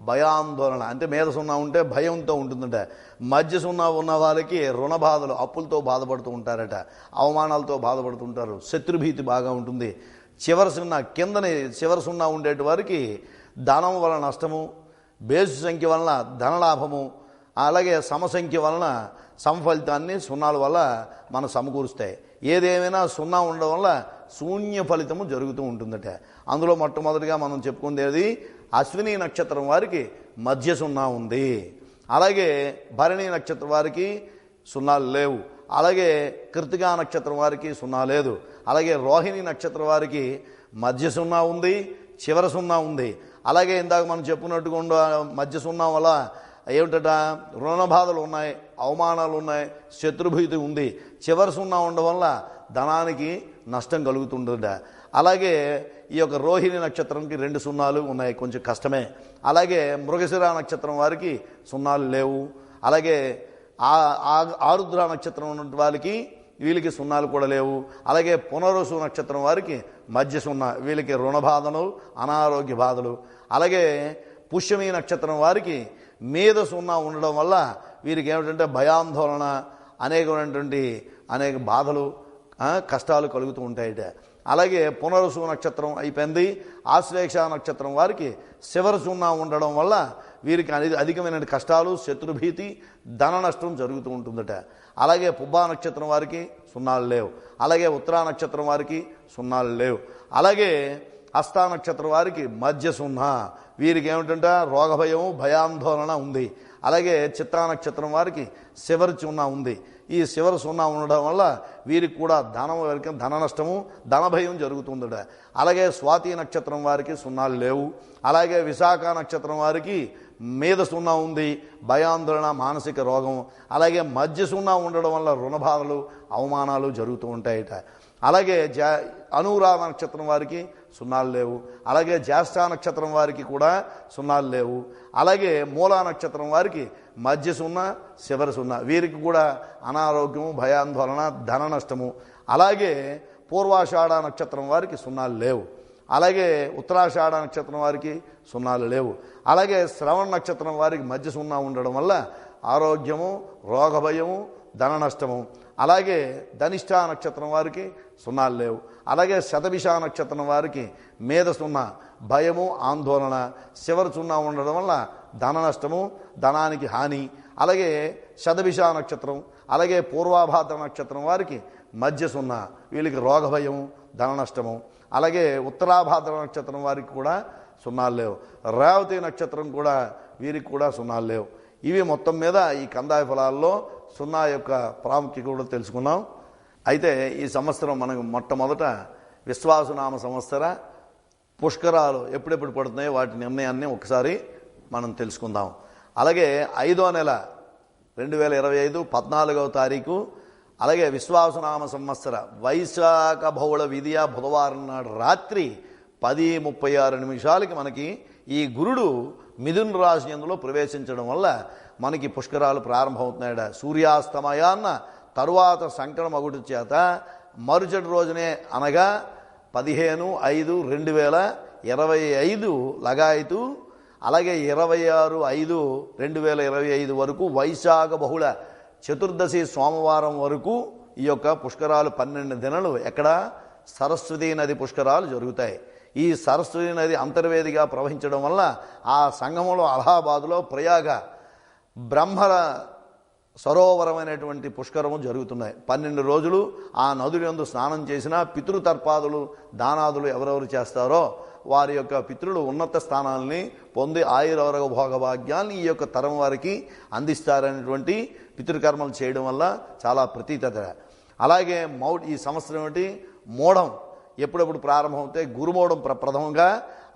భయాందోళన, అంటే మీద సున్నా ఉంటే భయంతో ఉంటుందట. మధ్య సున్నా ఉన్న వాళ్ళకి రుణ బాధలు, అప్పులతో బాధపడుతూ ఉంటారట, అవమానాలతో బాధపడుతుంటారు, శత్రుభీతి బాగా ఉంటుంది. చివరి సున్నా కిందని చివరి సున్నా ఉండేటి వారికి ధనం వలన నష్టము, బేసు సంఖ్య వలన ధనలాభము, అలాగే సమసంఖ్య వలన సమఫలితాన్ని సున్నాల వల్ల మనం సమకూరుస్తాయి. ఏదేమైనా సున్నా ఉండడం వల్ల శూన్య ఫలితము జరుగుతూ ఉంటుందట. అందులో మొట్టమొదటిగా మనం చెప్పుకునేది అశ్విని నక్షత్రం వారికి మధ్య సున్నా ఉంది. అలాగే భరణి నక్షత్రం వారికి సున్నాలు లేవు. అలాగే కృతికా నక్షత్రం వారికి సున్నా లేదు. అలాగే రోహిణి నక్షత్రం వారికి మధ్య సున్నా ఉంది, చివరి సున్నా ఉంది. అలాగే ఇందాక మనం చెప్పుకున్నట్టుగా మధ్య సున్నా వల్ల ఏమిటట, రుణ బాధలు ఉన్నాయి, అవమానాలు ఉన్నాయి, శత్రుభీతి ఉంది. చివరి సున్నా ఉండడం వల్ల ధనానికి నష్టం కలుగుతుందట. అలాగే ఈ యొక్క రోహిణి నక్షత్రంకి 2 సున్నాలు ఉన్నాయి, కొంచెం కష్టమే. అలాగే మృగశిర నక్షత్రం వారికి సున్నాలు లేవు. అలాగే ఆరుద్ర నక్షత్రం ఉన్న వారికి వీళ్ళకి సున్నాలు కూడా లేవు. అలాగే పునరుసు నక్షత్రం వారికి మధ్య సున్నా, వీళ్ళకి రుణ బాధలు, అనారోగ్య బాధలు. అలాగే పుష్యమి నక్షత్రం వారికి మీద సున్నా ఉండడం వల్ల వీరికి ఏమిటంటే భయాందోళన, అనేక బాధలు, కష్టాలు కలుగుతూ ఉంటాయట. అలాగే పునరుసు నక్షత్రం అయిపోయింది. ఆశ్లేష నక్షత్రం వారికి చివరి సున్నా ఉండడం వల్ల వీరికి అధికమైన కష్టాలు, శత్రుభీతి, ధన నష్టం జరుగుతూ ఉంటుందట. అలాగే పుబ్బా నక్షత్రం వారికి సున్నాలు లేవు. అలాగే ఉత్తరా నక్షత్రం వారికి సున్నాలు లేవు. అలాగే హస్తా నక్షత్రం వారికి మధ్య సున్నా, వీరికి ఏమిటంటే రోగభయం, భయాందోళన ఉంది. అలాగే చిత్తా నక్షత్రం వారికి చివరి సున్నా ఉంది. ఈ చివరి సున్నా ఉండడం వల్ల వీరికి కూడా ధన నష్టము, ధనభయం జరుగుతుందట. అలాగే స్వాతి నక్షత్రం వారికి సున్నాలు లేవు. అలాగే విశాఖ నక్షత్రం వారికి మీద సున్నా ఉంది, భయాందోళన, మానసిక రోగం. అలాగే మధ్య సున్నా ఉండడం వల్ల రుణ బాధలు, అవమానాలు జరుగుతూ ఉంటాయట. అలాగే అనురాధ నక్షత్రం వారికి సున్నాలు లేవు. అలాగే జ్యేష్ఠ నక్షత్రం వారికి కూడా సున్నాలు లేవు. అలాగే మూలా నక్షత్రం వారికి మధ్య సున్నా, చివరి సున్నా, వీరికి కూడా అనారోగ్యము, భయాందోళన, ధన నష్టము. అలాగే పూర్వాషాఢ నక్షత్రం వారికి సున్నాలు లేవు. అలాగే ఉత్తరాషాఢ నక్షత్రం వారికి సున్నాలు లేవు. అలాగే శ్రవణ నక్షత్రం వారికి మధ్య సున్నా ఉండడం వల్ల ఆరోగ్యము, రోగభయము, ధన నష్టము. అలాగే ధనిష్ఠ నక్షత్రం వారికి సున్నాలు లేవు. అలాగే శతభిష నక్షత్రం వారికి మీద సున్నా, భయము, ఆందోళన, చివరి సున్నా ఉండడం వల్ల ధన నష్టము, ధనానికి హాని. అలాగే శతభిష నక్షత్రం, అలాగే పూర్వాభాద్ర నక్షత్రం వారికి మధ్య సున్నా, వీళ్ళకి రోగభయము, ధన నష్టము. అలాగే ఉత్తరాభాద్ర నక్షత్రం వారికి కూడా సున్నాలు లేవు. రేవతి నక్షత్రం కూడా వీరికి కూడా సున్నాలు లేవు. ఇవి మొత్తం మీద ఈ కందాయ ఫలాల్లో సున్నా యొక్క ప్రాముఖ్యత కూడా తెలుసుకున్నాం. అయితే ఈ సంవత్సరం మనకు మొట్టమొదట విశ్వాసనామ సంవత్సర పుష్కరాలు ఎప్పుడెప్పుడు పడుతున్నాయో వాటి నిర్ణయాన్ని ఒకసారి మనం తెలుసుకుందాం. అలాగే 5వ నెల 2025 14వ తారీఖు, అలాగే విశ్వాసనామ సంవత్సర వైశాఖ బహుళ విధియ బుధవారం నాడు రాత్రి 10:36 మనకి ఈ గురుడు మిథున రాశి యందులో ప్రవేశించడం వల్ల మనకి పుష్కరాలు ప్రారంభమవుతున్నాయట. సూర్యాస్తమయాన్న తరువాత సంక్రమగుడి చేత మరుసటి రోజునే అనగా 15/5/2025 లగాయతు, అలాగే 26/5/2025 వరకు వైశాఖ బహుళ చతుర్దశి సోమవారం వరకు ఈ యొక్క పుష్కరాలు 12 దినాలు ఎక్కడ సరస్వతీ నది పుష్కరాలు జరుగుతాయి. ఈ సరస్వతీ నది అంతర్వేదిగా ప్రవహించడం వల్ల ఆ సంగమంలో అలహాబాదులో ప్రయాగ బ్రహ్మల సరోవరమైనటువంటి పుష్కరము జరుగుతున్నాయి. 12 రోజులు ఆ నదుల యందు స్నానం చేసినా పితృతర్పాదులు, దానాదులు ఎవరెవరు చేస్తారో వారి యొక్క పితృలు ఉన్నత స్థానాలని పొంది ఆయురవరగ భోగభాగ్యాన్ని ఈ యొక్క తరం వారికి అందిస్తారనేటువంటి పితృకర్మలు చేయడం వల్ల చాలా ప్రతీతత. అలాగే ఈ సంవత్సరం ఏంటి మోడం ఎప్పుడెప్పుడు ప్రారంభమవుతాయి, గురుమోడం ప్రథమంగా.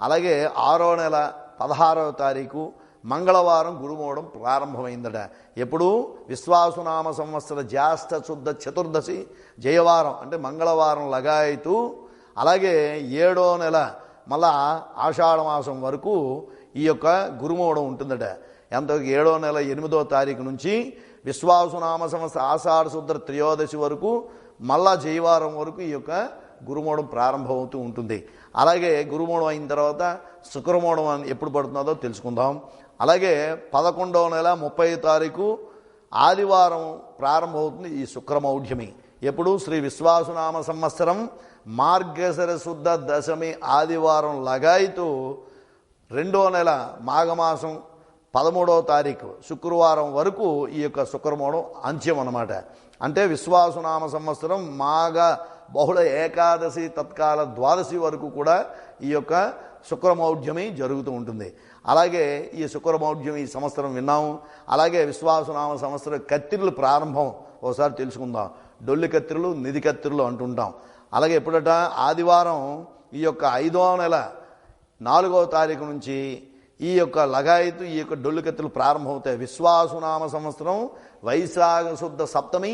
అలాగే 6వ నెల 16వ తారీఖు మంగళవారం గురుమోడం ప్రారంభమైందట. ఎప్పుడు విశ్వాసునామ సంవత్సర జ్యేష్ఠ శుద్ధ చతుర్దశి జయవారం అంటే మంగళవారం లగాయతు. అలాగే 7వ నెల మళ్ళా ఆషాఢమాసం వరకు ఈ యొక్క గురుమోడం ఉంటుందట. ఎంత 7వ నెల 8వ తారీఖు నుంచి విశ్వాసునామ సంవత్సర ఆషాఢ శుద్ధ త్రయోదశి వరకు మళ్ళా జయవారం వరకు ఈ యొక్క గురుమూఢం ప్రారంభమవుతూ ఉంటుంది. అలాగే గురుమూఢం అయిన తర్వాత శుక్రమూఢం ఎప్పుడు పడుతుందో తెలుసుకుందాం. అలాగే 11వ నెల 30వ తారీఖు ఆదివారం ప్రారంభమవుతుంది ఈ శుక్రమౌఢ్యమి. ఎప్పుడు శ్రీ విశ్వాసునామ సంవత్సరం మార్గశిర శుద్ధ దశమి ఆదివారం లగాయితూ 2వ నెల మాఘమాసం 13వ తారీఖు శుక్రవారం వరకు ఈ యొక్క శుక్రమూఢం అంత్యం అన్నమాట. అంటే విశ్వాసునామ సంవత్సరం మాఘ బహుళ ఏకాదశి తత్కాల ద్వాదశి వరకు కూడా ఈ యొక్క శుక్రమౌఢ్యమి జరుగుతూ ఉంటుంది. అలాగే ఈ శుక్రమౌఢ్యం ఈ సంవత్సరం విన్నాము. అలాగే విశ్వాసునామ సంవత్సరం కత్తిరులు ప్రారంభం ఒకసారి తెలుసుకుందాం. డొల్లి కత్తిరులు, నిధి కత్తిరులు అంటుంటాం. అలాగే ఎప్పుడట ఆదివారం ఈ యొక్క 5వ నెల 4వ తారీఖు నుంచి ఈ యొక్క లగాయతు ఈ యొక్క డొల్లి కత్తిరులు ప్రారంభమవుతాయి. విశ్వాసునామ సంవత్సరం వైశాఖ శుద్ధ సప్తమి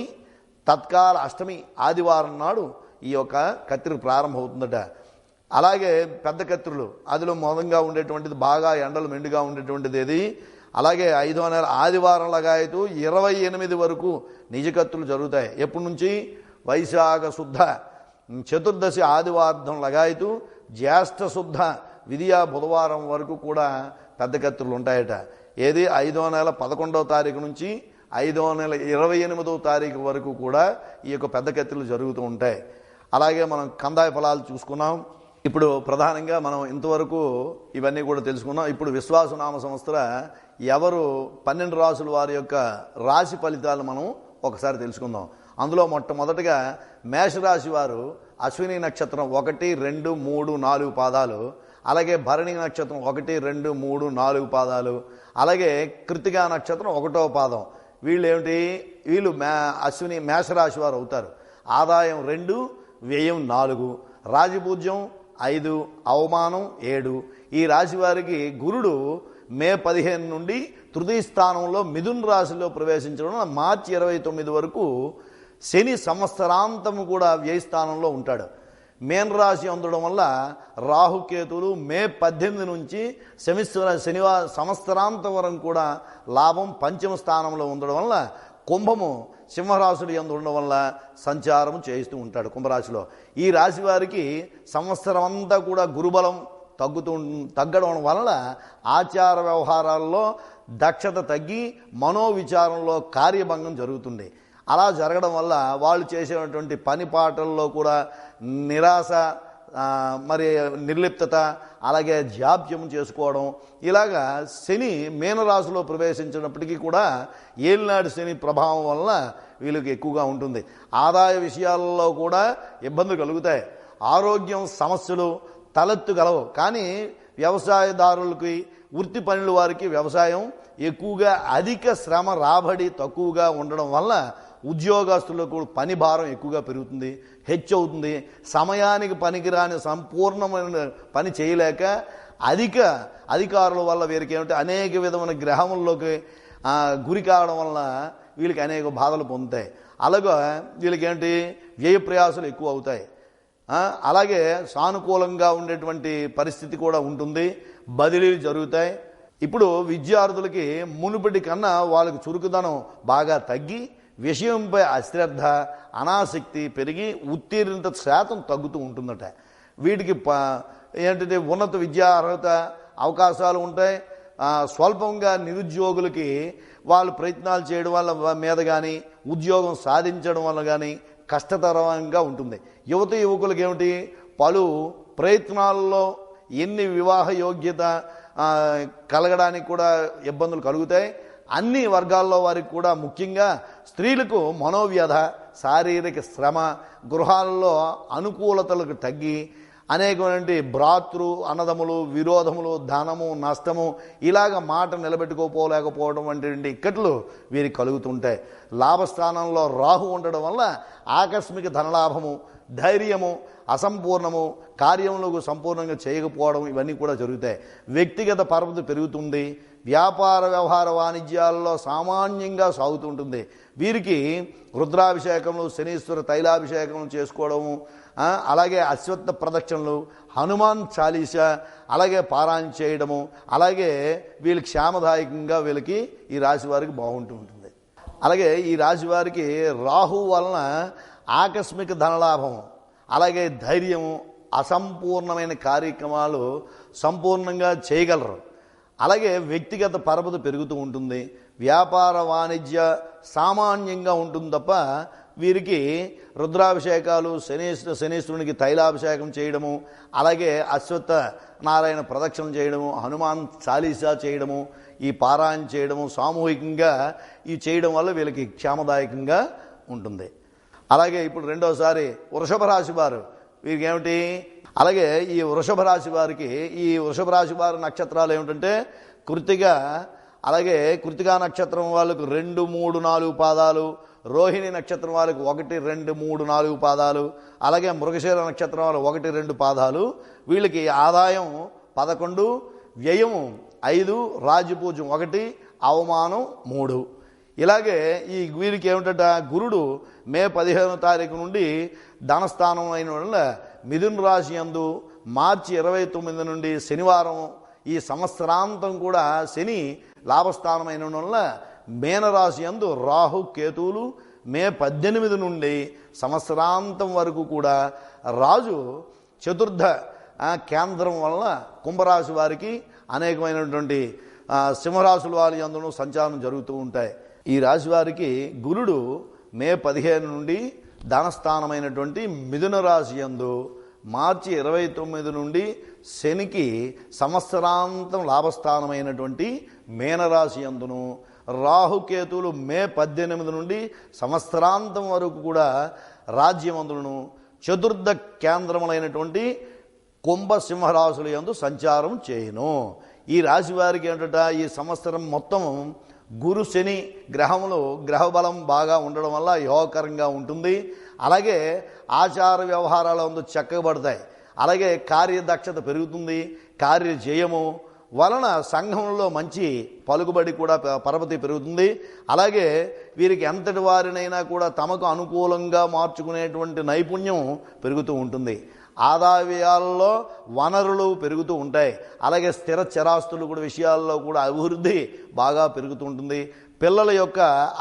తత్కాల అష్టమి ఆదివారం నాడు ఈ యొక్క కత్తిరి ప్రారంభమవుతుందట. అలాగే పెద్ద కత్తిరులు అందులో మొదంగా ఉండేటువంటిది బాగా ఎండలు మెండుగా ఉండేటువంటిది ఏది. అలాగే 5వ నెల ఆదివారం లగాయతూ 28 వరకు నిజ కత్తులు జరుగుతాయి. ఎప్పటి నుంచి వైశాఖ శుద్ధ చతుర్దశి ఆదివారం లగాయతూ జ్యేష్ఠ శుద్ధ విధియా బుధవారం వరకు కూడా పెద్ద కత్తులు ఉంటాయట. ఏది 5వ నెల 11వ తారీఖు నుంచి 5వ నెల 28వ తారీఖు వరకు కూడా ఈ యొక్క పెద్ద కత్తులు జరుగుతూ ఉంటాయి. అలాగే మనం కందాయ ఫలాలు చూసుకున్నాం. ఇప్పుడు ప్రధానంగా మనం ఇంతవరకు ఇవన్నీ కూడా తెలుసుకున్నాం. ఇప్పుడు విశ్వాసునామ సంవత్సర ఎవరు 12 రాసుల వారి యొక్క రాశి ఫలితాలు మనం ఒకసారి తెలుసుకుందాం. అందులో మొట్టమొదటిగా మేషరాశి వారు అశ్విని నక్షత్రం 1, 2, 3, 4 పాదాలు, అలాగే భరణి నక్షత్రం 1, 2, 3, 4 పాదాలు, అలాగే కృత్తికా నక్షత్రం 1వ పాదం. వీళ్ళు అశ్విని మేషరాశి వారు అవుతారు. ఆదాయం 2, వ్యయం 4, రాజపూజ్యం 5, అవమానం 7. ఈ రాశి వారికి గురుడు మే 15 నుండి తృతీయ స్థానంలో మిథున రాశిలో ప్రవేశించడం, మార్చి 29 వరకు శని సంవత్సరాంతము కూడా వ్యయ స్థానంలో ఉంటాడు. మేన రాశి ఉండడం వల్ల రాహుకేతులు మే 18 నుంచి శనివారం సంవత్సరాంతం వరకు కూడా లాభం పంచమ స్థానంలో ఉండడం వల్ల కుంభము సింహరాశుడు యందు ఉండడం వల్ల సంచారం చేస్తూ ఉంటాడు కుంభరాశిలో. ఈ రాశి వారికి సంవత్సరం అంతా కూడా గురుబలం తగ్గడం వల్ల ఆచార వ్యవహారాల్లో దక్షత తగ్గి మనోవిచారంలో కార్యభంగం జరుగుతుంది. అలా జరగడం వల్ల వాళ్ళు చేసేటువంటి పని పాటల్లో కూడా నిరాశ, మరి నిర్లిప్తత, అలాగే జాప్యం చేసుకోవడం, ఇలాగా శని మీనరాశిలో ప్రవేశించినప్పటికీ కూడా ఏలినాడు శని ప్రభావం వల్ల వీళ్ళకి ఎక్కువగా ఉంటుంది. ఆదాయ విషయాల్లో కూడా ఇబ్బందులు కలుగుతాయి. ఆరోగ్యం సమస్యలు తలెత్తుగలవు. కానీ వ్యవసాయదారులకి, వృత్తి పనుల వారికి వ్యవసాయం ఎక్కువగా అధిక శ్రమ, రాబడి తక్కువగా ఉండడం వల్ల ఉద్యోగస్తులకు పని భారం ఎక్కువగా పెరుగుతుంది, హెచ్చవుతుంది. సమయానికి పనికిరాని సంపూర్ణమైన పని చేయలేక అధికారుల వల్ల వీరికి ఏమిటి అనేక విధమైన గ్రహముల్లోకి గురి కావడం వల్ల వీళ్ళకి అనేక బాధలు పొందుతాయి. అలాగే వీళ్ళకి ఏంటి వ్యయ ప్రయాసాలు ఎక్కువ అవుతాయి. అలాగే సానుకూలంగా ఉండేటువంటి పరిస్థితి కూడా ఉంటుంది. బదిలీలు జరుగుతాయి. ఇప్పుడు విద్యార్థులకి మునుపటి కన్నా వాళ్ళకి చురుకుదనం బాగా తగ్గి విషయంపై అశ్రద్ధ, అనాసక్తి పెరిగి ఉత్తీర్ణత శాతం తగ్గుతూ ఉంటుందట. వీటికి ఏంటంటే ఉన్నత విద్యా అర్హత అవకాశాలు ఉంటాయి. స్వల్పంగా నిరుద్యోగులకి వాళ్ళు ప్రయత్నాలు చేయడం వల్ల మీద కానీ ఉద్యోగం సాధించడం వల్ల కానీ కష్టతరంగా ఉంటుంది. యువకులకి ఏమిటి పలు ప్రయత్నాల్లో ఎన్ని వివాహ యోగ్యత కలగడానికి కూడా ఇబ్బందులు కలుగుతాయి. అన్ని వర్గాల్లో వారికి కూడా ముఖ్యంగా స్త్రీలకు మనోవ్యధ, శారీరక శ్రమ, గృహాల్లో అనుకూలతలకు తగ్గి అనేకమైనటువంటి భ్రాతృ అన్నదములు, విరోధములు, ధనము నష్టము, ఇలాగ మాట నిలబెట్టుకోలేకపోవడం వంటి ఇక్కట్లు వీరికి కలుగుతుంటాయి. లాభస్థానంలో రాహు ఉండడం వల్ల ఆకస్మిక ధనలాభము, ధైర్యము అసంపూర్ణము, కార్యములకు సంపూర్ణంగా చేయకపోవడం ఇవన్నీ కూడా జరుగుతాయి. వ్యక్తిగత పరపతి పెరుగుతుంది. వ్యాపార వ్యవహార వాణిజ్యాల్లో సామాన్యంగా సాగుతుంటుంది. వీరికి రుద్రాభిషేకములు, శనీశ్వర తైలాభిషేకములు చేసుకోవడము, అలాగే అశ్వత్థ ప్రదక్షిణలు, హనుమాన్ చాలీస, అలాగే పారాయణ చేయడము, అలాగే వీళ్ళకి క్షేమదాయకంగా వీళ్ళకి ఈ రాశి వారికి బాగుంటూ ఉంటుంది. అలాగే ఈ రాశి వారికి రాహు వలన ఆకస్మిక ధనలాభము, అలాగే ధైర్యము, అసంపూర్ణమైన కార్యక్రమాలు సంపూర్ణంగా చేయగలరు. అలాగే వ్యక్తిగత పరపతి పెరుగుతూ ఉంటుంది. వ్యాపార వాణిజ్య సామాన్యంగా ఉంటుంది తప్ప వీరికి రుద్రాభిషేకాలు, శనీశ్వరునికి తైలాభిషేకం చేయడము, అలాగే అశ్వత్థ నారాయణ ప్రదక్షిణ చేయడము, హనుమాన్ చాలీసా చేయడము, ఈ పారాయణ చేయడము సామూహికంగా ఇవి చేయడం వల్ల వీళ్ళకి క్షేమదాయకంగా ఉంటుంది. అలాగే ఇప్పుడు రెండోసారి వృషభ రాశి వారు, వీరికి ఏమిటి? అలాగే ఈ వృషభ రాశి వారికి, ఈ వృషభ రాశి వారి నక్షత్రాలు ఏమిటంటే కృత్తిక, అలాగే కృత్తికా నక్షత్రం వాళ్ళకు 2, 3, 4 పాదాలు, రోహిణి నక్షత్రం వాళ్ళకు 1, 2, 3, 4 పాదాలు, అలాగే మృగశిర నక్షత్రం వాళ్ళు 1, 2 పాదాలు. వీళ్ళకి ఆదాయం 11, వ్యయం 5, రాజ్యపూజ్యం 1, అవమానం 3. ఇలాగే ఈ వీరికి ఏమిటట, గురుడు మే 15వ తారీఖు నుండి ధనస్థానం అయిన వల్ల మిథున రాశి యందు, మార్చి 29 నుండి శనివారం ఈ సంవత్సరాంతం కూడా శని లాభస్థానమైన వల్ల మీనరాశి యందు రాహు కేతువులు మే 18 నుండి సంవత్సరాంతం వరకు కూడా రాజు చతుర్థ కేంద్రం వలన కుంభరాశి వారికి అనేకమైనటువంటి సింహరాశుల వారి యందును సంచారం జరుగుతూ ఉంటాయి. ఈ రాశి వారికి గురుడు మే 15 నుండి ధనస్థానమైనటువంటి మిథున రాశి యందు, మార్చి 29 నుండి శనికి సంవత్సరాంతం లాభస్థానమైనటువంటి మీనరాశి యందును, రాహుకేతువులు మే 18 నుండి సంవత్సరాంతం వరకు కూడా రాజ్యమందులను, చతుర్థ కేంద్రములైనటువంటి కుంభ సింహరాశుల యందు సంచారం చేయను. ఈ రాశి వారికి ఏంటంటే ఈ సంవత్సరం మొత్తం గురు శని గ్రహములు గ్రహబలం బాగా ఉండడం వల్ల యోగకరంగా ఉంటుంది. అలాగే ఆచార వ్యవహారాల యందు చక్కబడతాయి. అలాగే కార్యదక్షత పెరుగుతుంది. కార్యజయము వలన సంఘంలో మంచి పలుకుబడి కూడా పరపతి పెరుగుతుంది. అలాగే వీరికి ఎంతటి వారినైనా కూడా తమకు అనుకూలంగా మార్చుకునేటువంటి నైపుణ్యం పెరుగుతూ ఉంటుంది. ఆదాయాల్లో వనరులు పెరుగుతూ ఉంటాయి. అలాగే స్థిర చరాస్తులు కూడా విషయాల్లో కూడా అభివృద్ధి బాగా పెరుగుతూ ఉంటుంది. పిల్లల యొక్క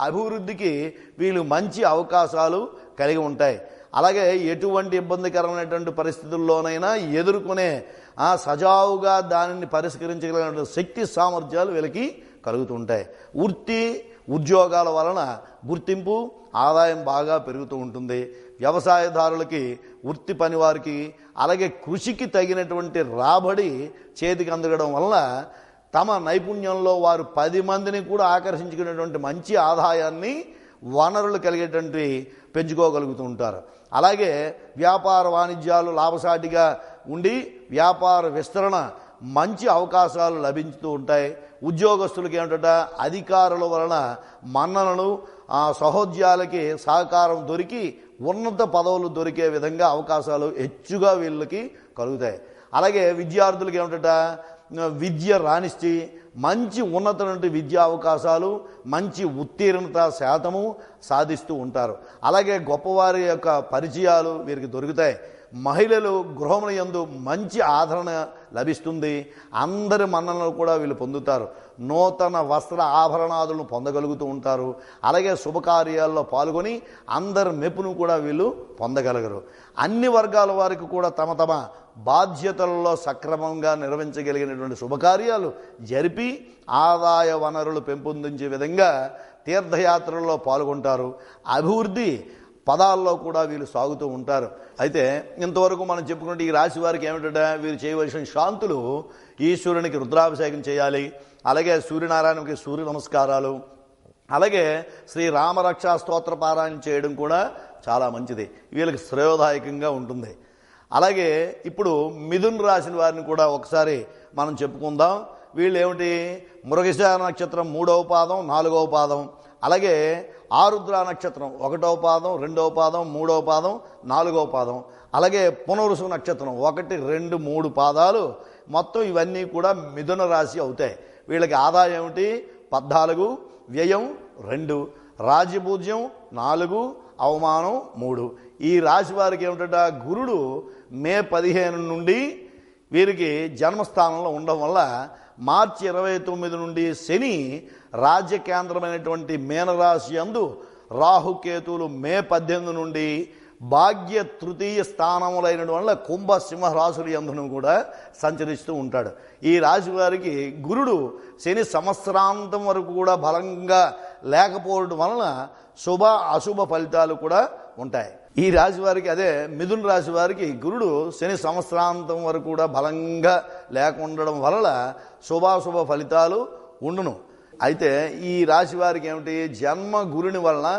అభివృద్ధికి వీళ్ళు మంచి అవకాశాలు కలిగి ఉంటాయి. అలాగే ఎటువంటి ఇబ్బందికరమైనటువంటి పరిస్థితుల్లోనైనా ఎదుర్కొనే సజావుగా దానిని పరిష్కరించగలిగిన శక్తి సామర్థ్యాలు వీళ్ళకి కలుగుతూ ఉంటాయి. వృత్తి ఉద్యోగాల వలన గుర్తింపు, ఆదాయం బాగా పెరుగుతూ ఉంటుంది. వ్యవసాయదారులకి, వృత్తి పని వారికి, అలాగే కృషికి తగినటువంటి రాబడి చేతికి అందడం వలన తమ నైపుణ్యంలో వారు 10 మందిని కూడా ఆకర్షించుకునేటువంటి మంచి ఆదాయాన్ని, వనరులు కలిగేటువంటి పెంచుకోగలుగుతూ ఉంటారు. అలాగే వ్యాపార వాణిజ్యాలు లాభసాటిగా ఉండి వ్యాపార విస్తరణ మంచి అవకాశాలు లభించుతూ ఉంటాయి. ఉద్యోగస్తులకి ఏమిటంటే అధికారుల వలన మన్ననలు, సహోద్యాలకి సహకారం దొరికి ఉన్నత పదవులు దొరికే విధంగా అవకాశాలు హెచ్చుగా వీళ్ళకి కలుగుతాయి. అలాగే విద్యార్థులకి ఏమిటంటే విద్య రాణించి మంచి ఉన్నతమైన విద్యా అవకాశాలు, మంచి ఉత్తీర్ణత శాతము సాధిస్తూ ఉంటారు. అలాగే గొప్పవారి యొక్క పరిచయాలు వీరికి దొరుకుతాయి. మహిళలు గృహముల యందు మంచి ఆదరణ లభిస్తుంది. అందరి మన్ననలు కూడా వీళ్ళు పొందుతారు. నూతన వస్త్ర ఆభరణాదులను పొందగలుగుతూ ఉంటారు. అలాగే శుభకార్యాల్లో పాల్గొని అందరి మెప్పును కూడా వీళ్ళు పొందగలగరు. అన్ని వర్గాల వారికి కూడా తమ తమ బాధ్యతలలో సక్రమంగా నిర్వహించగలిగినటువంటి శుభకార్యాలు జరిపి ఆదాయ వనరులు పెంపొందించే విధంగా తీర్థయాత్రల్లో పాల్గొంటారు. అభివృద్ధి పదాల్లో కూడా వీళ్ళు సాగుతూ ఉంటారు. అయితే ఇంతవరకు మనం చెప్పుకుంటే ఈ రాశి వారికి ఏమిటంటే వీరు చేయవలసిన శాంతులు, ఈశ్వరునికి రుద్రాభిషేకం చేయాలి. అలాగే సూర్యనారాయణకి సూర్య నమస్కారాలు, అలాగే శ్రీ రామరక్షా స్తోత్ర పారాయణ చేయడం కూడా చాలా మంచిది. వీళ్ళకి శ్రేయోదాయకంగా ఉంటుంది. అలాగే ఇప్పుడు మిథున రాశి వారిని కూడా ఒకసారి మనం చెప్పుకుందాం. వీళ్ళు ఏమిటి? మృగశిర నక్షత్రం 3వ పాదం, 4వ పాదం, అలాగే ఆరుద్ర నక్షత్రం 1వ పాదం, 2వ పాదం, 3వ పాదం, 4వ పాదం, అలాగే పునరుసు నక్షత్రం 1, 2, 3 పాదాలు. మొత్తం ఇవన్నీ కూడా మిథున రాశి అవుతాయి. వీళ్ళకి ఆదాయం ఏమిటి? 14, వ్యయం 2, రాజ్యపూజ్యం 4, అవమానం 3. ఈ రాశి వారికి ఏమిటంటే గురుడు మే 15 నుండి వీరికి జన్మస్థానంలో ఉండడం వల్ల మార్చి 29 నుండి శని రాజ్య కేంద్రమైనటువంటి మీనరాశి యందు, రాహుకేతువులు మే 18 నుండి భాగ్య తృతీయ స్థానములైన వల్ల కుంభ సింహ రాశుల యందును కూడా సంచరిస్తూ ఉంటాడు. ఈ రాశి వారికి గురుడు శని సంవత్సరాంతం వరకు కూడా బలంగా లేకపోవడం వలన శుభ అశుభ ఫలితాలు కూడా ఉంటాయి. ఈ రాశి వారికి అదే మిథున రాశి వారికి గురుడు శని సంవత్సరాంతం వరకు కూడా బలంగా లేకుండడం వలన శుభాశుభ ఫలితాలు ఉండును. అయితే ఈ రాశి వారికి ఏమిటి, జన్మ గురుని వలన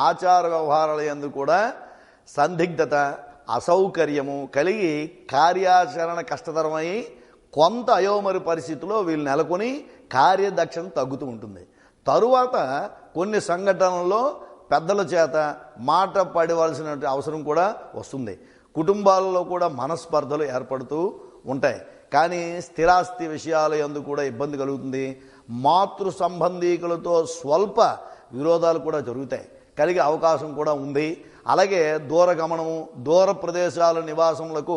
ఆచార వ్యవహారాల యందు కూడా సందిగ్ధత అసౌకర్యము కలిగి కార్యాచరణ కష్టతరమై కొంత అయోమరి పరిస్థితిలో వీళ్ళు నెలకొని కార్యదక్షత తగ్గుతూ ఉంటుంది. తరువాత కొన్ని సంఘటనల్లో పెద్దల చేత మాట పడవలసిన అవసరం కూడా వస్తుంది. కుటుంబాలలో కూడా మనస్పర్ధలు ఏర్పడుతూ ఉంటాయి. కానీ స్థిరాస్తి విషయాల యందు కూడా ఇబ్బంది కలుగుతుంది. మాతృ సంబంధీకులతో స్వల్ప విరోధాలు కూడా జరుగుతాయి, కలిగే అవకాశం కూడా ఉంది. అలాగే దూర గమనము, దూర ప్రదేశాల నివాసములకు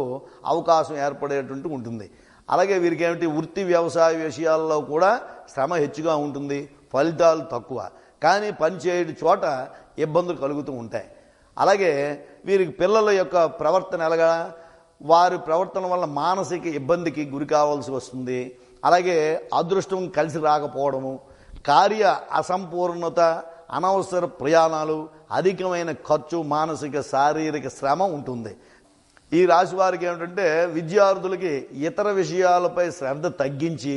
అవకాశం ఏర్పడేటువంటి ఉంటుంది. అలాగే వీరికి ఏమిటి, వృత్తి వ్యవసాయ విషయాల్లో కూడా శ్రమ హెచ్చుగా ఉంటుంది, ఫలితాలు తక్కువ. కానీ పనిచేయటి చోట ఇబ్బందులు కలుగుతూ ఉంటాయి. అలాగే వీరికి పిల్లల యొక్క ప్రవర్తన ఎలాగా, వారి ప్రవర్తన వల్ల మానసిక ఇబ్బందికి గురి కావాల్సి వస్తుంది. అలాగే అదృష్టం కలిసి రాకపోవడము, కార్య అసంపూర్ణత, అనవసర ప్రయాణాలు, అధికమైన ఖర్చు, మానసిక శారీరక శ్రమ ఉంటుంది. ఈ రాశి వారికి ఏమిటంటే విద్యార్థులకి ఇతర విషయాలపై శ్రద్ధ తగ్గించి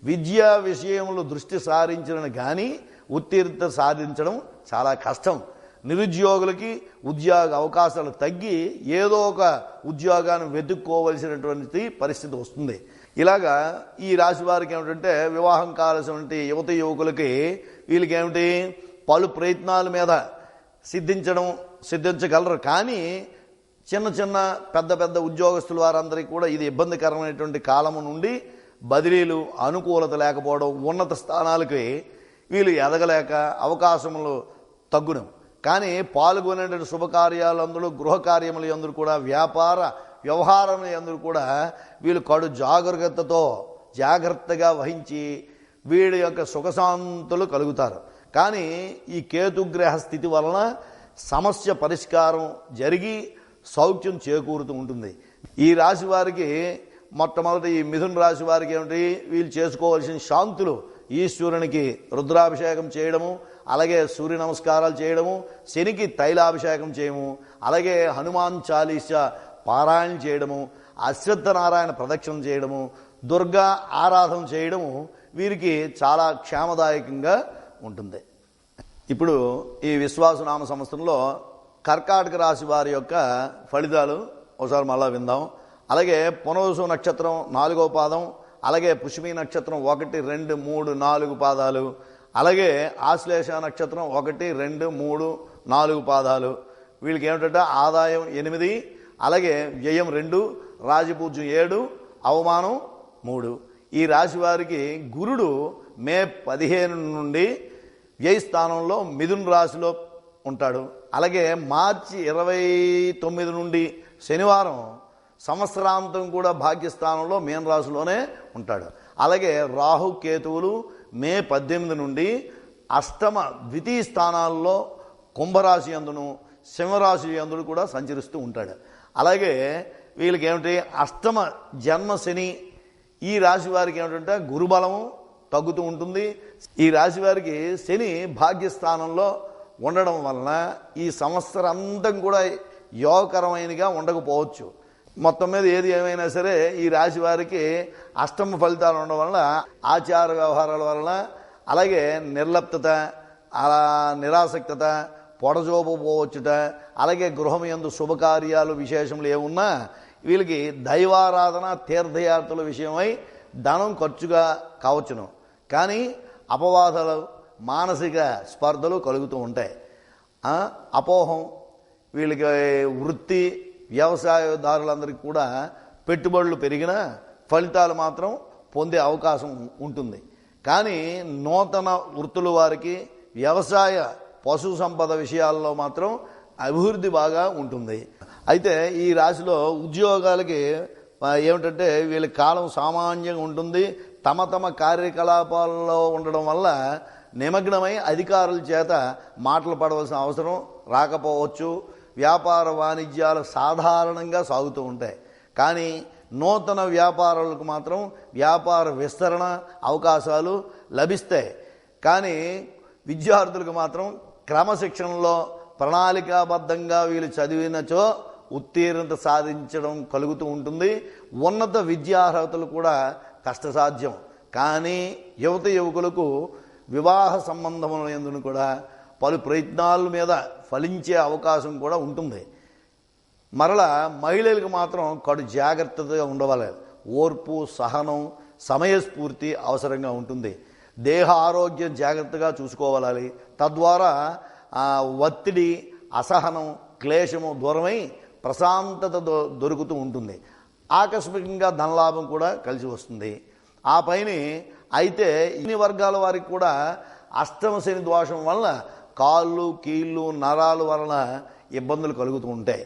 విద్యా విషయంలో దృష్టి సారించడం కానీ ఉత్తీర్ణత సాధించడం చాలా కష్టం. నిరుద్యోగులకి ఉద్యోగ అవకాశాలు తగ్గి ఏదో ఒక ఉద్యోగాన్ని వెతుక్కోవలసినటువంటి పరిస్థితి వస్తుంది. ఇలాగా ఈ రాశి వారికి ఏమిటంటే వివాహం కావాల్సినటువంటి యువత యువకులకి వీళ్ళకి ఏమిటి, పలు ప్రయత్నాల మీద సిద్ధించగలరు. కానీ చిన్న చిన్న పెద్ద పెద్ద ఉద్యోగస్తుల వారందరికీ కూడా ఇది ఇబ్బందికరమైనటువంటి కాలము నుండి బదిలీలు, అనుకూలత లేకపోవడం, ఉన్నత స్థానాలకి వీళ్ళు ఎదగలేక అవకాశములు తగ్గును. కానీ పాల్గొనేటువంటి శుభకార్యాలందరూ, గృహ కార్యముల యందు కూడా, వ్యాపార వ్యవహారముల యందు కూడా వీళ్ళు కడు జాగ్రత్తగా వహించి వీడి యొక్క సుఖశాంతులు కలుగుతారు. కానీ ఈ కేతుగ్రహ స్థితి వలన సమస్య పరిష్కారం జరిగి సౌఖ్యం చేకూరుతూ ఉంటుంది. ఈ రాశి వారికి మొట్టమొదటి ఈ మిథున రాశి వారికి ఏమిటి, వీళ్ళు చేసుకోవాల్సిన శాంతులు ఈశ్వరునికి రుద్రాభిషేకం చేయడము, అలాగే సూర్య నమస్కారాలు చేయడము, శనికి తైలాభిషేకం చేయము, అలాగే హనుమాన్ చాలీసా పారాయణ చేయడము, అశ్వత్థనారాయణ ప్రదక్షిణం చేయడము, దుర్గా ఆరాధన చేయడము వీరికి చాలా క్షేమదాయకంగా ఉంటుంది. ఇప్పుడు ఈ విశ్వాసనామ సంవత్సరంలో కర్కాటక రాశి వారి యొక్క ఫలితాలు ఒకసారి మళ్ళా విందాం. అలాగే పునర్వసు నక్షత్రం 4వ పాదం, అలాగే పుష్యమి నక్షత్రం 1, 2, 3, 4 పాదాలు, అలాగే ఆశ్లేష నక్షత్రం 1, 2, 3, 4 పాదాలు. వీళ్ళకి ఏమిటంటే ఆదాయం 8, అలాగే వ్యయం 2, రాజపూజ్యం 7, అవమానం 3. ఈ రాశి వారికి గురుడు మే 15 నుండి వ్యయ స్థానంలో మిథున రాశిలో ఉంటాడు. అలాగే మార్చి 29 నుండి శనివారం సంవత్సరాంతం కూడా భాగ్యస్థానంలో మీన రాశిలోనే ఉంటాడు. అలాగే రాహు కేతువులు మే 18 నుండి అష్టమ ద్వితీయ స్థానాల్లో కుంభరాశి యందును సింహరాశి యందును కూడా సంచరిస్తూ ఉంటాడు. అలాగే వీళ్ళకి ఏమిటి, అష్టమ జన్మ శని. ఈ రాశి వారికి ఏమిటంటే గురుబలము తగ్గుతూ ఉంటుంది. ఈ రాశి వారికి శని భాగ్యస్థానంలో ఉండడం వలన ఈ సంవత్సరం అంతం కూడా యోగకరమైనగా ఉండకపోవచ్చు. మొత్తం మీద ఏది ఏమైనా సరే ఈ రాశి వారికి అష్టమ ఫలితాలు ఉండడం వలన ఆచార వ్యవహారాల వలన, అలాగే నిర్లప్తత, నిరాసక్తత, పొడజోపోవచ్చుట, అలాగే గృహం యందు శుభకార్యాలు విశేషములు ఏమున్నా వీళ్ళకి దైవారాధన తీర్థయాత్రల విషయమై ధనం ఖర్చుగా కావచ్చును. కానీ అపవాదాలు, మానసిక స్పర్ధలు కలుగుతూ ఉంటాయి. అపోహం వీళ్ళకి వృత్తి వ్యవసాయదారులందరికీ కూడా పెట్టుబడులు పెరిగినా ఫలితాలు మాత్రం పొందే అవకాశం ఉంటుంది. కానీ నూతన వృత్తుల వారికి వ్యవసాయ పశు సంపద విషయాల్లో మాత్రం అభివృద్ధి బాగా ఉంటుంది. అయితే ఈ రాశిలో ఉద్యోగాలకి ఏమిటంటే వీళ్ళ కాలం సామాన్యంగా ఉంటుంది. తమ తమ కార్యకలాపాల్లో ఉండడం వల్ల నిమగ్నమై అధికారుల చేత మాటలు పడవలసిన అవసరం రాకపోవచ్చు. వ్యాపార వాణిజ్యాలు సాధారణంగా సాగుతూ ఉంటాయి. కానీ నూతన వ్యాపారాలకు మాత్రం వ్యాపార విస్తరణ అవకాశాలు లభిస్తాయి. కానీ విద్యార్థులకు మాత్రం క్రమశిక్షణలో ప్రణాళికాబద్ధంగా వీళ్ళు చదివినచో ఉత్తీర్ణత సాధించడం కలుగుతూ ఉంటుంది. ఉన్నత విద్యార్హతలు కూడా కష్టసాధ్యం. కానీ యువకులకు వివాహ సంబంధముల యందును కూడా పలు ప్రయత్నాల మీద ఫలించే అవకాశం కూడా ఉంటుంది. మరలా మహిళలకు మాత్రం కడు జాగ్రత్తగా ఉండవాలి. ఓర్పు, సహనం, సమయస్ఫూర్తి అవసరంగా ఉంటుంది. దేహ ఆరోగ్యం జాగ్రత్తగా చూసుకోవాలి. తద్వారా ఒత్తిడి, అసహనం, క్లేశము దూరమై ప్రశాంతత దొరుకుతూ ఉంటుంది. ఆకస్మికంగా ధనలాభం కూడా కలిసి వస్తుంది. ఆ పైన అయితే ఇన్ని వర్గాల వారికి కూడా అష్టమ శని దోషం వలన కాళ్ళు, కీళ్ళు, నరాల వలన ఇబ్బందులు కలుగుతూ ఉంటాయి.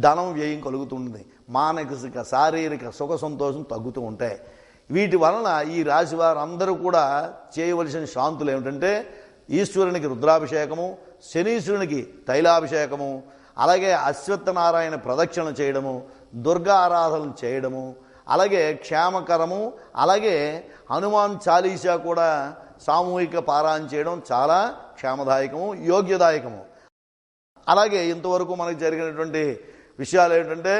ధనం వ్యయం కలుగుతుంది. మానసిక, శారీరక సుఖ సంతోషం తగ్గుతూ ఉంటాయి. వీటి వలన ఈ రాశి వారు అందరూ కూడా చేయవలసిన శాంతులు ఏమిటంటే ఈశ్వరునికి రుద్రాభిషేకము, శనీశ్వరునికి తైలాభిషేకము, అలాగే అశ్వత్థనారాయణ ప్రదక్షిణ చేయడము, దుర్గా ఆరాధన చేయడము, అలాగే క్షేమకరము, అలాగే హనుమాన్ చాలీసా కూడా సామూహిక పారాయణ చేయడం చాలా క్షేమదాయకము, యోగ్యదాయకము. అలాగే ఇంతవరకు మనకు జరిగినటువంటి విషయాలు ఏంటంటే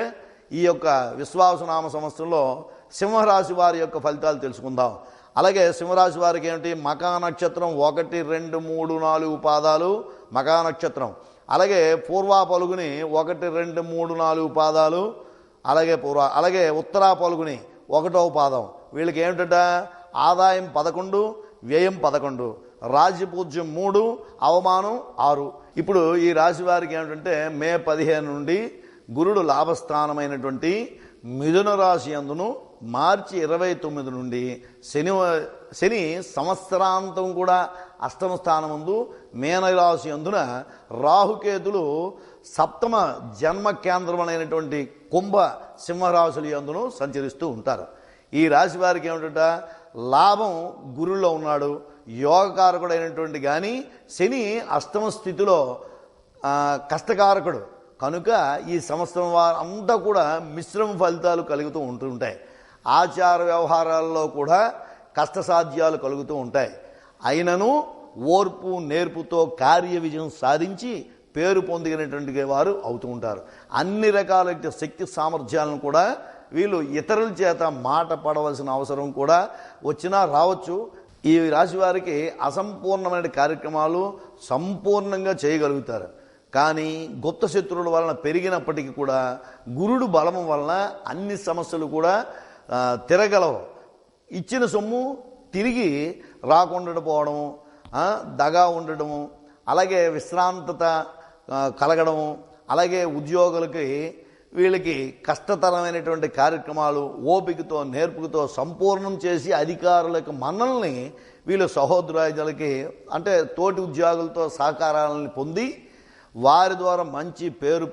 ఈ యొక్క విశ్వావసునామ సంవత్సరంలో సింహరాశి వారి యొక్క ఫలితాలు తెలుసుకుందాం. అలాగే సింహరాశి వారికి ఏమిటి? మకా నక్షత్రం 1, 2, 3, 4 పాదాలు మకా నక్షత్రం. అలాగే పూర్వా పలుగుని 1, 2, 3, 4 పాదాలు, అలాగే ఉత్తరా పలుగుని 1వ పాదం. వీళ్ళకి ఏమిటంట? ఆదాయం 11, వ్యయం 11, రాజ్యపూజ్యం 3, అవమానం 6. ఇప్పుడు ఈ రాశి వారికి ఏమిటంటే మే 15 నుండి గురుడు లాభస్థానమైనటువంటి మిథున రాశి అందును, మార్చి 29 నుండి శని సంవత్సరాంతం కూడా అష్టమ స్థానమందు మీనరాశి అందున రాహుకేతులు సప్తమ జన్మ కేంద్రమైనటువంటి కుంభ సింహరాశుల అందును సంచరిస్తూ ఉంటారు. ఈ రాశి వారికి ఏమిటంట? లాభం గురుల్లో ఉన్నాడు, యోగకారకుడైనటువంటి. కానీ శని అష్టమ స్థితిలో కష్టకారకుడు కనుక ఈ సంవత్సరం వారంతా కూడా మిశ్రమ ఫలితాలు కలుగుతూ ఉంటుంటాయి. ఆచార వ్యవహారాల్లో కూడా కష్టసాధ్యాలు కలుగుతూ ఉంటాయి. అయినను ఓర్పు, నేర్పుతో కార్య విజయం సాధించి పేరు పొందినటువంటి వారు అవుతూ ఉంటారు. అన్ని రకాల శక్తి సామర్థ్యాలను కూడా వీళ్ళు ఇతరుల చేత మాట పడవలసిన అవసరం కూడా వచ్చినా రావచ్చు. ఈ రాశి వారికి అసంపూర్ణమైన కార్యక్రమాలు సంపూర్ణంగా చేయగలుగుతారు. కానీ గుప్త శత్రువుల వలన పెరిగినప్పటికీ కూడా గురుడు బలము వలన అన్ని సమస్యలు కూడా తిరగలవు. ఇచ్చిన సొమ్ము తిరిగి రాకుండా పోవడము, దగా ఉండడము, అలాగే విశ్రాంతత కలగడము, అలాగే ఉద్యోగులకి వీళ్ళకి కష్టతరమైనటువంటి కార్యక్రమాలు ఓపికతో, నేర్పుతో సంపూర్ణం చేసి అధికారులకు మన్నల్ని వీళ్ళు సహోదరులకి అంటే తోటి ఉద్యోగులతో సహకారాలను పొంది వారి ద్వారా మంచి పేరు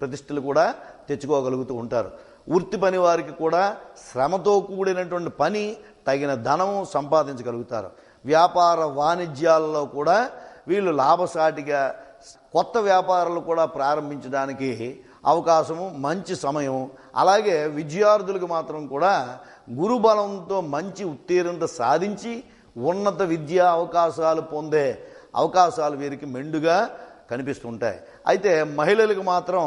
ప్రతిష్టలు కూడా తెచ్చుకోగలుగుతూ ఉంటారు. వృత్తి పని వారికి కూడా శ్రమతో కూడినటువంటి పని, తగిన ధనము సంపాదించగలుగుతారు. వ్యాపార వాణిజ్యాలలో కూడా వీళ్ళు లాభసాటిగా కొత్త వ్యాపారాలు కూడా ప్రారంభించడానికి అవకాశము, మంచి సమయం. అలాగే విద్యార్థులకు మాత్రం కూడా గురుబలంతో మంచి ఉత్తీర్ణత సాధించి ఉన్నత విద్యా అవకాశాలు పొందే అవకాశాలు వీరికి మెండుగా కనిపిస్తుంటాయి. అయితే మహిళలకు మాత్రం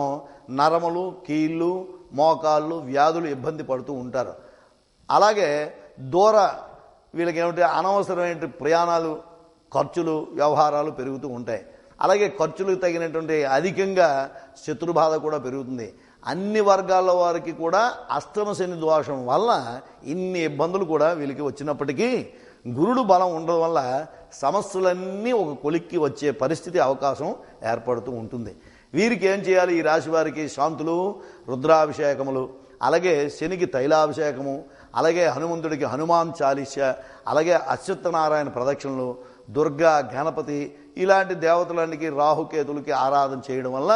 నరములు, కీళ్ళు, మోకాళ్ళు వ్యాధులు ఇబ్బంది పడుతూ ఉంటారు. అలాగే వీళ్ళకి ఏమిటి? అనవసరమైన ప్రయాణాలు, ఖర్చులు, వ్యవహారాలు పెరుగుతూ ఉంటాయి. అలాగే ఖర్చులకు తగినటువంటి అధికంగా శత్రుబాధ కూడా పెరుగుతుంది. అన్ని వర్గాల వారికి కూడా అష్టమ శని దోషం వల్ల ఇన్ని ఇబ్బందులు కూడా వీళ్ళకి వచ్చినప్పటికీ గురుడు బలం ఉండడం వల్ల సమస్యలన్నీ ఒక కొలిక్కి వచ్చే పరిస్థితి, అవకాశం ఏర్పడుతూ ఉంటుంది. వీరికి ఏం చేయాలి? ఈ రాశి వారికి శాంతులు, రుద్రాభిషేకములు, అలాగే శనికి తైలాభిషేకము, అలాగే హనుమంతుడికి హనుమాన్ చాలీసా, అలాగే అశ్వత్థనారాయణ ప్రదక్షిణలు, దుర్గా, గణపతి ఇలాంటి దేవతలన్నిటికీ, రాహుకేతులకి ఆరాధన చేయడం వల్ల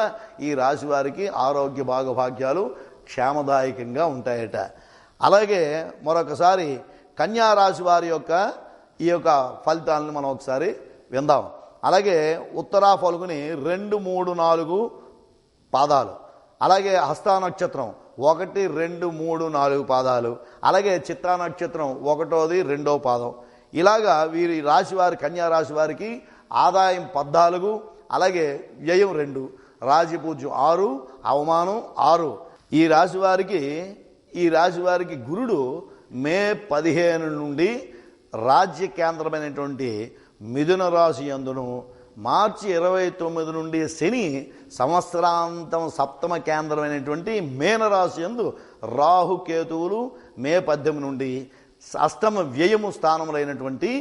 ఈ రాశి వారికి ఆరోగ్య భాగభాగ్యాలు క్షేమదాయకంగా ఉంటాయట. అలాగే మరొకసారి కన్యా రాశి వారి యొక్క ఈ యొక్క ఫలితాలను మనం ఒకసారి విందాం. అలాగే ఉత్తరా ఫల్గుని 2, 3, 4 పాదాలు, అలాగే హస్త నక్షత్రం 1, 2, 3, 4 పాదాలు, అలాగే చిత్తా నక్షత్రం 1వ, 2వ పాదం. ఇలాగా వీరి రాశి వారి కన్యా రాశి వారికి ఆదాయం 14, అలాగే వ్యయం 2, రాజపూజ్యం 6, అవమానం 6. ఈ రాశి వారికి గురుడు మే 15 నుండి రాజ్య కేంద్రమైనటువంటి మిథున రాశి యందును, మార్చి 29 నుండి శని సంవత్సరాంతం సప్తమ కేంద్రమైనటువంటి మీనరాశి యందు రాహుకేతువులు మే 18 నుండి అష్టమ వ్యయము స్థానములైనటువంటి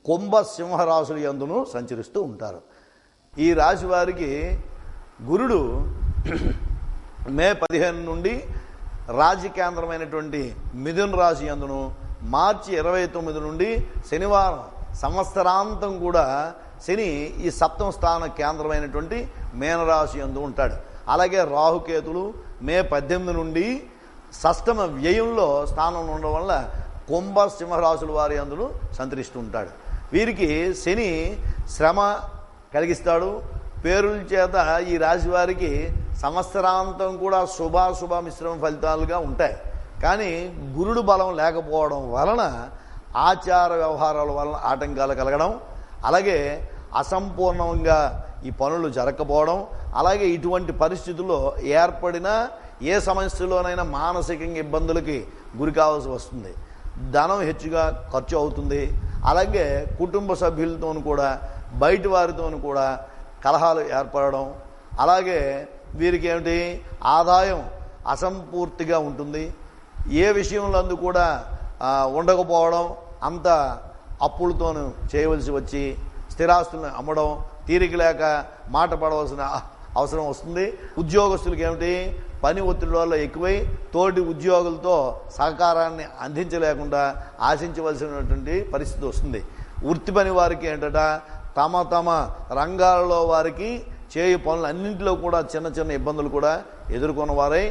కుంభ సింహరాశుల యందును సంచరిస్తూ ఉంటారు. ఈ రాశి వారికి గురుడు మే 15 నుండి రాజ్య కేంద్రమైనటువంటి మిథున రాశి యందును, మార్చి 29 నుండి శనివారం సంవత్సరాంతం కూడా శని ఈ సప్తమ స్థాన కేంద్రమైనటువంటి మీనరాశి యందు ఉంటాడు. అలాగే రాహుకేతులు మే 18 నుండి షష్టమ వ్యయంలో స్థానం ఉండడం వల్ల కుంభ సింహరాశుల వారి యందును సంతరిస్తూ ఉంటాడు. వీరికి శని శ్రమ కలిగిస్తాడు. పేరుల చేత ఈ రాశి వారికి సంవత్సరాంతం కూడా శుభాశుభ మిశ్రమ ఫలితాలుగా ఉంటాయి. కానీ గురుడు బలం లేకపోవడం వలన ఆచార వ్యవహారాల వలన ఆటంకాలు కలగడం, అలాగే అసంపూర్ణంగా ఈ పనులు జరగకపోవడం, అలాగే ఇటువంటి పరిస్థితుల్లో ఏర్పడిన ఏ సమస్యలోనైనా మానసికంగా ఇబ్బందులకి గురి కావాల్సి వస్తుంది. ధనం హెచ్చుగా ఖర్చు అవుతుంది. అలాగే కుటుంబ సభ్యులతోనూ కూడా బయటి వారితోనూ కూడా కలహాలు ఏర్పడడం, అలాగే వీరికి ఏమిటి ఆదాయం అసంపూర్తిగా ఉంటుంది. ఏ విషయంలో కూడా ఉండకపోవడం, అంత అప్పులతోనూ చేయవలసి వచ్చి స్థిరాస్తులను అమ్మడం, తీరిక లేక మాట పడవలసిన అవసరం వస్తుంది. ఉద్యోగస్తులకి ఏమిటి పని ఒత్తిడి వల్ల ఎక్కువై తోటి ఉద్యోగులతో సహకారాన్ని అందించలేకుండా ఆశించవలసినటువంటి పరిస్థితి వస్తుంది. వృత్తి పని వారికి ఏంటట తమ తమ రంగాలలో వారికి చేయు పనులు అన్నింటిలో కూడా చిన్న చిన్న ఇబ్బందులు కూడా ఎదుర్కొన్న వారై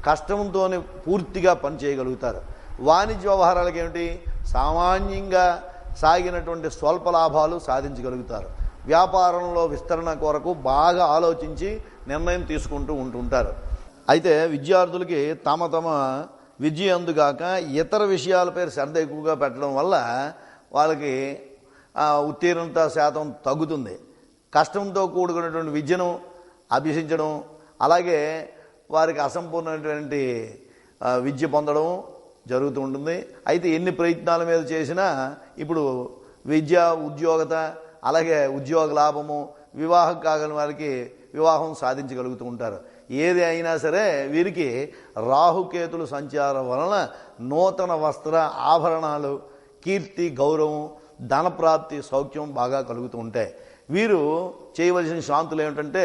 కష్టంతో పూర్తిగా పని చేయగలుగుతారు. వాణిజ్య వ్యవహారాలకు ఏమిటి సామాన్యంగా సాగినటువంటి స్వల్ప లాభాలు సాధించగలుగుతారు. వ్యాపారంలో విస్తరణ కొరకు బాగా ఆలోచించి నిర్ణయం తీసుకుంటూ ఉంటుంటారు. అయితే విద్యార్థులకి తమ తమ విద్య అందుగాక ఇతర విషయాలపై శ్రద్ధ ఎక్కువగా పెట్టడం వల్ల వాళ్ళకి ఉత్తీర్ణత శాతం తగ్గుతుంది. కష్టంతో కూడుకున్నటువంటి విద్యను అభ్యసించడం, అలాగే వారికి అసంపూర్ణమైనటువంటి విద్య పొందడం జరుగుతూ ఉంటుంది. అయితే ఎన్ని ప్రయత్నాల మీద చేసినా ఇప్పుడు విద్య, ఉద్యోగత, అలాగే ఉద్యోగ లాభము, వివాహం కాగల వారికి వివాహం సాధించగలుగుతూ ఉంటారు. ఏది అయినా సరే వీరికి రాహుకేతులు సంచారం వలన నూతన వస్త్ర ఆభరణాలు, కీర్తి, గౌరవం, ధనప్రాప్తి, సౌఖ్యం బాగా కలుగుతూ ఉంటాయి. వీరు చేయవలసిన శాంతులు ఏమిటంటే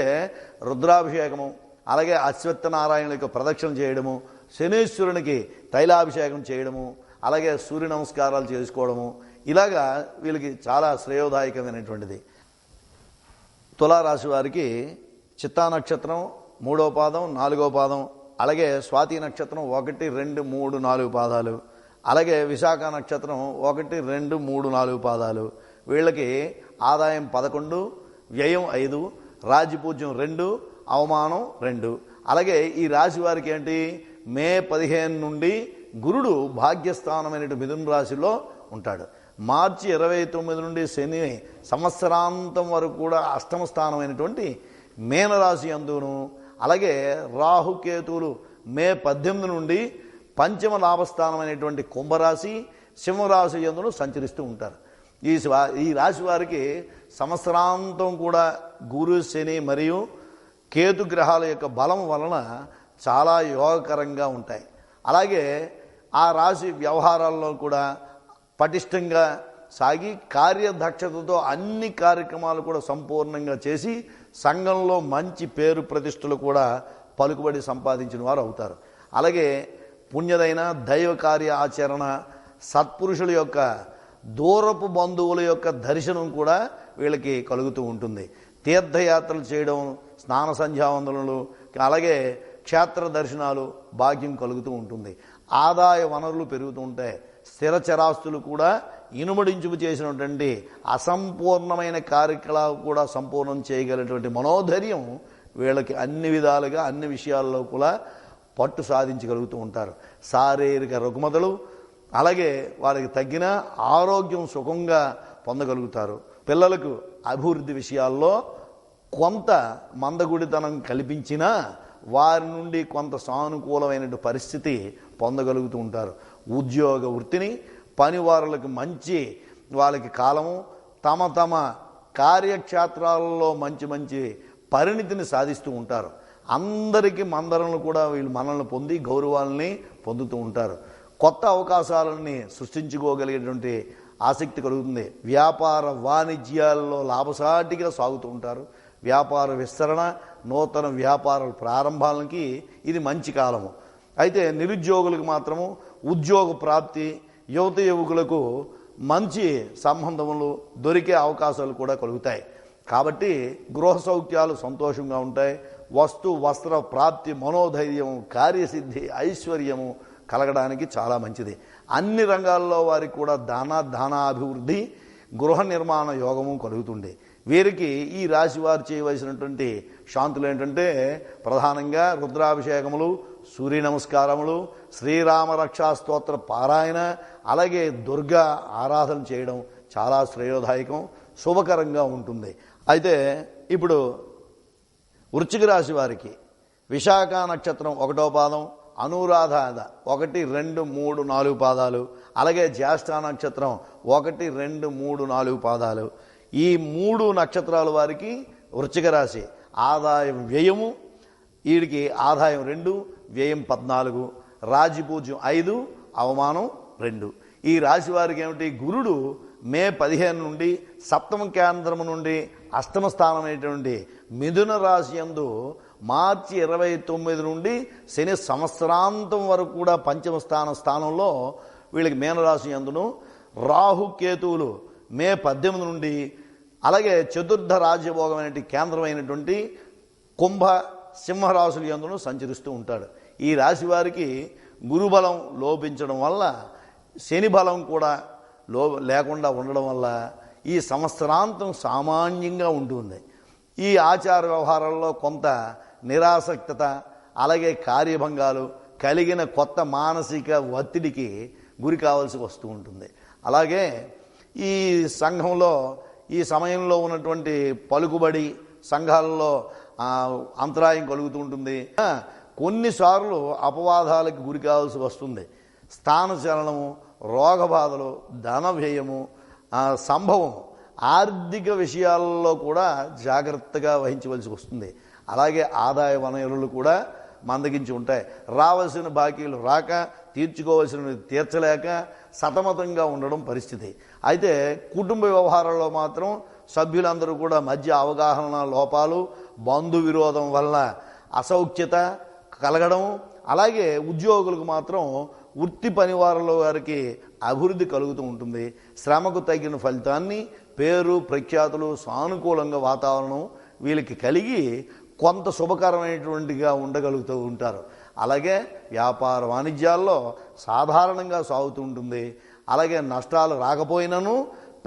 రుద్రాభిషేకము, అలాగే అశ్వత్థనారాయణ యొక్క ప్రదక్షిణ చేయడము, శనీశ్వరునికి తైలాభిషేకం చేయడము, అలాగే సూర్య నమస్కారాలు చేసుకోవడము, ఇలాగా వీళ్ళకి చాలా శ్రేయోదాయకమైనటువంటిది. తులారాశి వారికి చిత్తా నక్షత్రం 3వ పాదం, 4వ పాదం, అలాగే స్వాతి నక్షత్రం 1, 2, 3, 4 పాదాలు, అలాగే విశాఖ నక్షత్రం 1, 2, 3, 4 పాదాలు. వీళ్ళకి ఆదాయం 11, వ్యయం 5, రాజ్యపూజ్యం 2, అవమానం 2. అలాగే ఈ రాశి వారికి ఏంటి మే 15 నుండి గురుడు భాగ్యస్థానమైనటువంటి మిథున రాశిలో ఉంటాడు. మార్చి 29 నుండి శని సంవత్సరాంతం వరకు కూడా అష్టమ స్థానమైనటువంటి మీనరాశి అందును, అలాగే రాహుకేతువులు మే 18 నుండి పంచమ లాభస్థానమైనటువంటి కుంభరాశి, సింహరాశి అందును సంచరిస్తూ ఉంటారు. ఈ రాశి వారికి సంవత్సరాంతం కూడా గురు, శని మరియు కేతు గ్రహాల యొక్క బలం వలన చాలా యోగకరంగా ఉంటాయి. అలాగే ఆ రాశి వ్యవహారాల్లో కూడా పటిష్టంగా సాగి కార్యదక్షతతో అన్ని కార్యక్రమాలు కూడా సంపూర్ణంగా చేసి సంఘంలో మంచి పేరు ప్రతిష్టలు కూడా పలుకుబడి సంపాదించిన వారు అవుతారు. అలాగే పుణ్యదైన దైవ కార్య ఆచరణ, సత్పురుషుల యొక్క దూరపు బంధువుల యొక్క దర్శనం కూడా వీళ్ళకి కలుగుతూ ఉంటుంది. తీర్థయాత్రలు చేయడం, స్నాన సంధ్యావందనలు, అలాగే క్షేత్ర దర్శనాలు భాగ్యం కలుగుతూ ఉంటుంది. ఆదాయ వనరులు పెరుగుతూ ఉంటాయి. స్థిర చరాస్తులు కూడా ఇనుమడించుకు చేసినటువంటి అసంపూర్ణమైన కార్యకలాపాలు కూడా సంపూర్ణం చేయగలిగినటువంటి మనోధైర్యం వీళ్ళకి అన్ని విధాలుగా అన్ని విషయాల్లో కూడా పట్టు సాధించగలుగుతూ ఉంటారు. శారీరక రుగ్మతలు అలాగే వారికి తగ్గిన ఆరోగ్యం సుఖంగా పొందగలుగుతారు. పిల్లలకు అభివృద్ధి విషయాల్లో కొంత మందగుడితనం కల్పించినా వారి నుండి కొంత సానుకూలమైన పరిస్థితి పొందగలుగుతూ ఉంటారు. ఉద్యోగ వృత్తిని పనివారులకు మంచి వాళ్ళకి కాలము తమ తమ కార్యక్షేత్రాలలో మంచి మంచి పరిణితిని సాధిస్తూ ఉంటారు. అందరికీ మందలను కూడా వీళ్ళు మనల్ని పొంది గౌరవాలని పొందుతూ ఉంటారు. కొత్త అవకాశాలని సృష్టించుకోగలిగేటువంటి ఆసక్తి కలుగుతుంది. వ్యాపార వాణిజ్యాల్లో లాభసాటిగా సాగుతూ ఉంటారు. వ్యాపార విస్తరణ నూతన వ్యాపారాల ప్రారంభాలకి ఇది మంచి కాలము. అయితే నిరుద్యోగులకు మాత్రము ఉద్యోగ ప్రాప్తి, యువత యువకులకు మంచి సంబంధములు దొరికే అవకాశాలు కూడా కలుగుతాయి. కాబట్టి గృహ సౌఖ్యాలు సంతోషంగా ఉంటాయి. వస్తు వస్త్ర ప్రాప్తి, మనోధైర్యము, కార్యసిద్ధి, ఐశ్వర్యము కలగడానికి చాలా మంచిది. అన్ని రంగాల్లో వారికి కూడా ధానాభివృద్ధి, గృహ నిర్మాణ యోగము కలుగుతుంది. వీరికి ఈ రాశి వారు చేయవలసినటువంటి శాంతులు ఏంటంటే ప్రధానంగా రుద్రాభిషేకములు, సూర్య నమస్కారములు, శ్రీరామ రక్షా స్తోత్ర పారాయణ, అలాగే దుర్గా ఆరాధన చేయడం చాలా శ్రేయోదాయకం, శుభకరంగా ఉంటుంది. అయితే ఇప్పుడు వృశ్చిక రాశి వారికి విశాఖ నక్షత్రం 1వ పాదం, అనురాధ 1, 2, 3, 4 పాదాలు, అలాగే జ్యేష్ఠ నక్షత్రం 1, 2, 3, 4 పాదాలు. ఈ 3 నక్షత్రాల వారికి వృశ్చిక రాశి ఆదాయం వ్యయము, వీడికి ఆదాయం 2, వ్యయం 14, రాజపూజ్యం 5, అవమానం 2. ఈ రాశి వారికి ఏమిటి, గురుడు మే 15 నుండి సప్తమ కేంద్రము నుండి అష్టమ స్థానమైనటువంటి మిథున రాశి యందు మార్చి 29 నుండి శని సంవత్సరాంతం వరకు కూడా పంచమ స్థానంలో వీళ్ళకి మీనరాశి యందును, రాహుకేతువులు మే 18 నుండి అలాగే చతుర్థ రాజ్యభోగమైన కేంద్రమైనటువంటి కుంభ సింహరాశుల యందును సంచరిస్తూ ఉంటాడు. ఈ రాశి వారికి గురుబలం లోపించడం వల్ల శని బలం కూడా లేకుండా ఉండడం వల్ల ఈ సంవత్సరాంతం సామాన్యంగా ఉంటుంది. ఈ ఆచార వ్యవహారాల్లో కొంత నిరాసక్తత, అలాగే కార్యభంగాలు కలిగిన కొత్త మానసిక ఒత్తిడికి గురి కావాల్సి వస్తూ ఉంటుంది. అలాగే ఈ సంఘంలో ఈ సమయంలో ఉన్నటువంటి పలుకుబడి సంఘాలలో అంతరాయం కలుగుతూ ఉంటుంది. కొన్నిసార్లు అపవాదాలకు గురి కావాల్సి వస్తుంది. స్థానచలనము, రోగబాధలు, ధన వ్యయము సంభవం, ఆర్థిక విషయాల్లో కూడా జాగ్రత్తగా వహించవలసి వస్తుంది. అలాగే ఆదాయ వనరులు కూడా మందగించి ఉంటాయి. రావాల్సిన బాకీలు రాక, తీర్చుకోవాల్సినవి తీర్చలేక సతమతంగా ఉండడం పరిస్థితి. అయితే కుటుంబ వ్యవహారాల్లో మాత్రం సభ్యులందరూ కూడా మధ్య అవగాహన లోపాలు, బంధు విరోధం వల్ల అసౌఖ్యత కలగడం, అలాగే ఉద్యోగులకు మాత్రం వృత్తి పనివారుల వారికి అభివృద్ధి కలుగుతూ ఉంటుంది. శ్రమకు తగిన ఫలితాన్ని, పేరు ప్రఖ్యాతులు, సానుకూలంగా వాతావరణం వీళ్ళకి కలిగి కొంత శుభకరమైనటువంటిగా ఉండగలుగుతూ ఉంటారు. అలాగే వ్యాపార వాణిజ్యాల్లో సాధారణంగా సాగుతూ ఉంటుంది. అలాగే నష్టాలు రాకపోయినను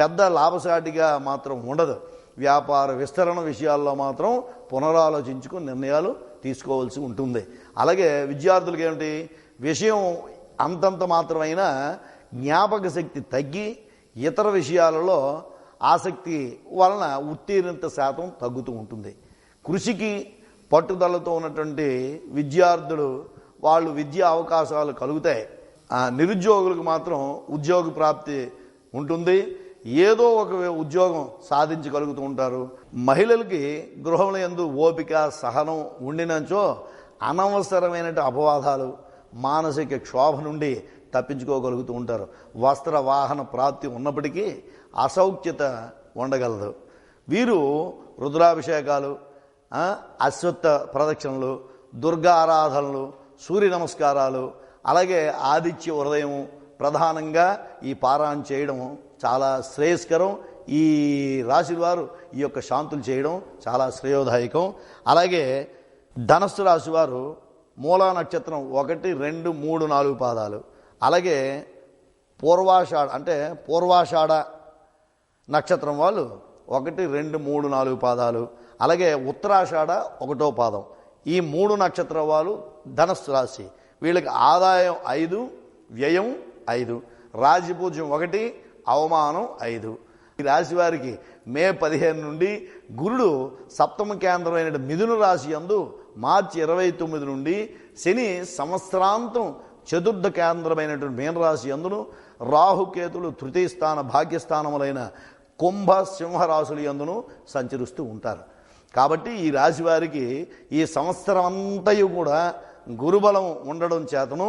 పెద్ద లాభసాటిగా మాత్రం ఉండదు. వ్యాపార విస్తరణ విషయాల్లో మాత్రం పునరాలోచించుకుని నిర్ణయాలు తీసుకోవాల్సి ఉంటుంది. అలాగే విద్యార్థులకి ఏమిటి, విషయం అంతంత మాత్రమైనా జ్ఞాపక శక్తి తగ్గి ఇతర విషయాలలో ఆసక్తి వలన ఉత్తీర్ణత శాతం తగ్గుతూ ఉంటుంది. కృషికి పట్టుదలతో ఉన్నటువంటి విద్యార్థులు వాళ్ళు విద్యా అవకాశాలు కలుగుతాయి. నిరుద్యోగులకు మాత్రం ఉద్యోగ ప్రాప్తి ఉంటుంది. ఏదో ఒక ఉద్యోగం సాధించగలుగుతూ ఉంటారు. మహిళలకి గృహముల యందు ఓపిక, సహనం ఉండినచో అనవసరమైన అపవాదాలు, మానసిక క్షోభ నుండి తప్పించుకోగలుగుతూ ఉంటారు. వస్త్ర వాహన ప్రాప్తి ఉన్నప్పటికీ అసౌఖ్యత ఉండగలదు. వీరు రుద్రాభిషేకాలు, అశ్వత్థ ప్రదక్షిణలు, దుర్గా ఆరాధనలు, సూర్య నమస్కారాలు, అలాగే ఆదిత్య హృదయము ప్రధానంగా ఈ పారాయణ చేయడం చాలా శ్రేయస్కరం. ఈ రాశి వారు ఈ యొక్క శాంతులు చేయడం చాలా శ్రేయోదాయకం. అలాగే ధనస్సు రాశి వారు మూలా నక్షత్రం 1, 2, 3, 4 పాదాలు, అలాగే పూర్వాషాఢ నక్షత్రం వాళ్ళు 1, 2, 3, 4 పాదాలు, అలాగే ఉత్తరాషాఢ 1వ పాదం. ఈ 3 నక్షత్ర వాళ్ళు ధనస్సు రాశి. వీళ్ళకి ఆదాయం 5, వ్యయం 5, రాజపూజ్యం 1, అవమానం 5. ఈ రాశి వారికి మే 15 నుండి గురుడు సప్తమ కేంద్రమైన మిథున రాశి యందు మార్చి 29 నుండి శని సంవత్సరాంతం చతుర్థ కేంద్రమైనటువంటి మీనరాశి యందును, రాహుకేతులు తృతీయ స్థాన భాగ్యస్థానములైన కుంభ సింహ రాశుల యందును సంచరిస్తూ ఉంటారు. కాబట్టి ఈ రాశి వారికి ఈ సంవత్సరం అంతయు కూడా గురుబలం ఉండడం చేతను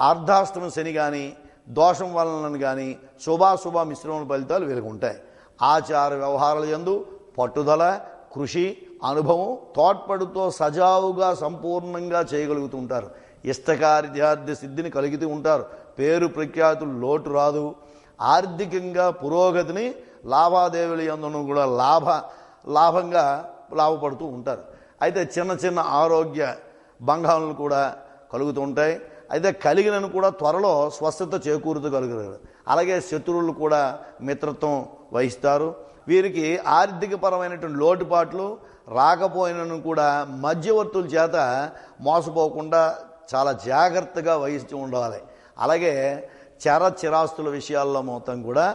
అర్ధాష్టమ శని కానీ దోషం వలన కానీ శుభాశుభ మిశ్రమ ఫలితాలు వీళ్ళకి ఉంటాయి. ఆచార వ్యవహారాల యందు పట్టుదల, కృషి, అనుభవం తోడ్పడుతో సజావుగా సంపూర్ణంగా చేయగలుగుతూ ఉంటారు. ఇష్టకార్యార్థ సిద్ధిని కలిగితూ ఉంటారు. పేరు ప్రఖ్యాతులు లోటు రాదు. ఆర్థికంగా పురోగతిని లావాదేవీల యందును కూడా లాభంగా లాభపడుతూ ఉంటారు. అయితే చిన్న చిన్న ఆరోగ్య భంగాలను కూడా కలుగుతూ ఉంటాయి. అయితే కలిగినను కూడా త్వరలో స్వస్థత చేకూరుతూ కలుగుతారు. అలాగే శత్రువులు కూడా మిత్రత్వం వహిస్తారు. వీరికి ఆర్థికపరమైనటువంటి లోటుపాట్లు రాకపోయినను కూడా మధ్యవర్తుల చేత మోసపోకుండా చాలా జాగ్రత్తగా వహిస్తూ ఉండాలి. అలాగే చిరాస్తుల విషయాల్లో మొత్తం కూడా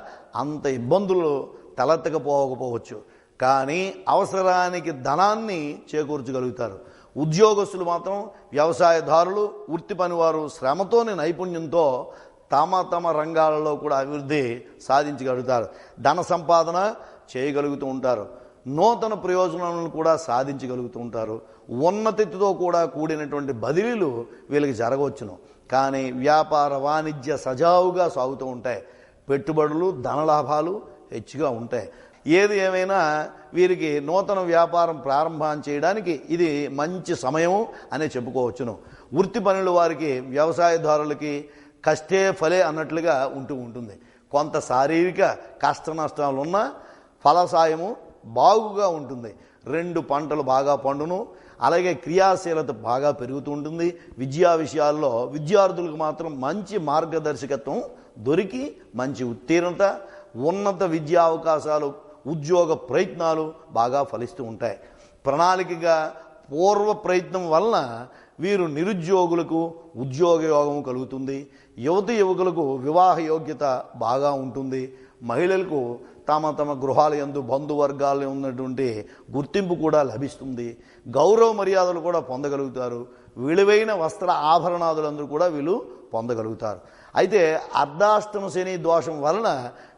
అంత ఇబ్బందులు తలెత్తకపోవచ్చు, కానీ అవసరానికి ధనాన్ని చేకూర్చగలుగుతారు. ఉద్యోగస్తులు మాత్రం వ్యవసాయదారులు, వృత్తి పనివారు శ్రమతోని నైపుణ్యంతో తమ రంగాలలో కూడా అభివృద్ధి సాధించగలుగుతారు. ధన సంపాదన చేయగలుగుతూ ఉంటారు. నూతన ప్రయోజనాలను కూడా సాధించగలుగుతూ ఉంటారు. ఉన్నతితో కూడా కూడినటువంటి బదిలీలు వీళ్ళకి జరగవచ్చును. కానీ వ్యాపార వాణిజ్య సజావుగా సాగుతూ ఉంటాయి. పెట్టుబడులు, ధనలాభాలు హెచ్చుగా ఉంటాయి. ఏది ఏమైనా వీరికి నూతన వ్యాపారం ప్రారంభం చేయడానికి ఇది మంచి సమయం అనే చెప్పుకోవచ్చును. వృత్తి పనుల వారికి, వ్యవసాయదారులకి కష్టే ఫలే అన్నట్లుగా ఉంటుంది. కొంత శారీరక కష్ట నష్టాలున్నా ఫలసాయము బాగుగా ఉంటుంది. 2 పంటలు బాగా పండును. అలాగే క్రియాశీలత బాగా పెరుగుతూ ఉంటుంది. విద్యా విషయాల్లో విద్యార్థులకు మాత్రం మంచి మార్గదర్శకత్వం దొరికి మంచి ఉత్తీర్ణత, ఉన్నత విద్యా అవకాశాలు, ఉద్యోగ ప్రయత్నాలు బాగా ఫలిస్తూ ఉంటాయి. ప్రణాళికగా పూర్వ ప్రయత్నం వలన వీరు నిరుద్యోగులకు ఉద్యోగ యోగం కలుగుతుంది. యువకులకు వివాహ యోగ్యత బాగా ఉంటుంది. మహిళలకు తమ గృహాల యందు బంధువర్గాల్లో ఉన్నటువంటి గుర్తింపు కూడా లభిస్తుంది. గౌరవ మర్యాదలు కూడా పొందగలుగుతారు. విలువైన వస్త్ర ఆభరణాదులందరూ కూడా వీళ్ళు పొందగలుగుతారు. అయితే అర్ధాష్టమ శని దోషం వలన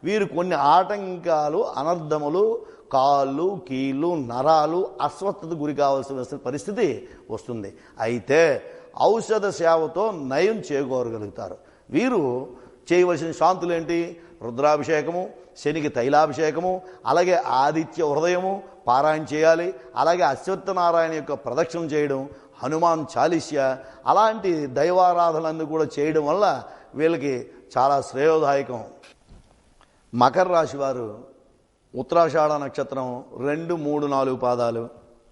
వీరు కొన్ని ఆటంకాలు, అనర్థములు, కాళ్ళు, కీళ్ళు, నరాలు అస్వస్థత గురి కావాల్సిన పరిస్థితి వస్తుంది. అయితే ఔషధ సేవతో నయం చేకూరగలుగుతారు. వీరు చేయవలసిన శాంతులు ఏంటి? రుద్రాభిషేకము, శనికి తైలాభిషేకము, అలాగే ఆదిత్య హృదయము పారాయణ చేయాలి. అలాగే అశ్వత్థనారాయణ యొక్క ప్రదక్షిణ చేయడం, హనుమాన్ చాలీస్య అలాంటి దైవారాధనలన్నీ కూడా చేయడం వల్ల వీళ్ళకి చాలా శ్రేయోదాయకం. మకర రాశి వారు ఉత్తరాషాఢ నక్షత్రం 2, 3, 4 పాదాలు,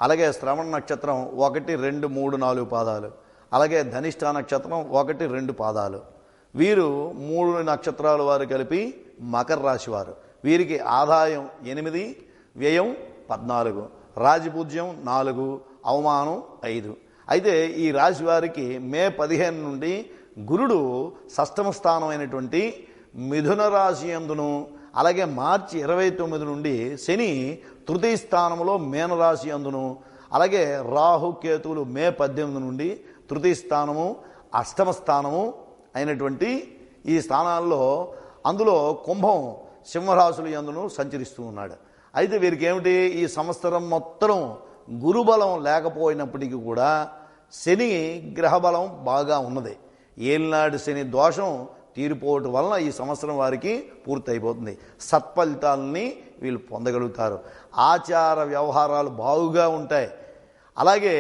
అలాగే శ్రవణ నక్షత్రం 1, 2, 3, 4 పాదాలు, అలాగే ధనిష్ఠ నక్షత్రం 1, 2 పాదాలు. వీరు 3 నక్షత్రాల వారు కలిపి మకర రాశి వారు. వీరికి ఆదాయం 8, వ్యయం 14, రాజపూజ్యం 4, అవమానం 5. అయితే ఈ రాశి వారికి మే 15 నుండి గురుడు షష్టమ స్థానమైనటువంటి మిథున రాశి యందును, అలాగే మార్చి 29 నుండి శని తృతీయ స్థానంలో మీనరాశి యందును, అలాగే రాహుకేతువులు మే 18 నుండి తృతీయ స్థానము, అష్టమ స్థానము అయినటువంటి ఈ స్థానాల్లో అందులో కుంభం సింహరాశుల యందును సంచరిస్తూ ఉన్నాడు. అయితే వీరికి ఏమిటి? ఈ సంవత్సరం మొత్తం గురుబలం లేకపోయినప్పటికీ కూడా శని గ్రహబలం బాగా ఉన్నది. ఏలినాడు శని దోషం తీరిపోవటం వలన ఈ సంవత్సరం వారికి పూర్తయిపోతుంది. సత్ఫలితాలని వీళ్ళు పొందగలుగుతారు. ఆచార వ్యవహారాలు బాగుగా ఉంటాయి. అలాగే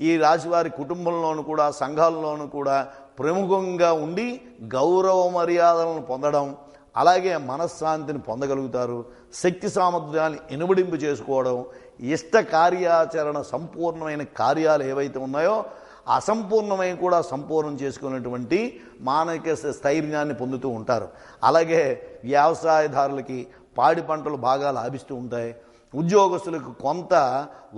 ఈ రాశివారి కుటుంబంలోనూ కూడా, సంఘాల్లోనూ కూడా ప్రముఖంగా ఉండి గౌరవ మర్యాదలను పొందడం, అలాగే మనశ్శాంతిని పొందగలుగుతారు. శక్తి సామర్థ్యాన్ని ఇనుమడింపు చేసుకోవడం, ఇష్ట కార్యాచరణ సంపూర్ణమైన కార్యాలు ఏవైతే ఉన్నాయో అసంపూర్ణమైన కూడా సంపూర్ణం చేసుకున్నటువంటి మానసిక స్థైర్యాన్ని పొందుతూ ఉంటారు. అలాగే వ్యవసాయదారులకి, పాడి పంటలు బాగా లాభిస్తూ ఉంటాయి. ఉద్యోగస్తులకు కొంత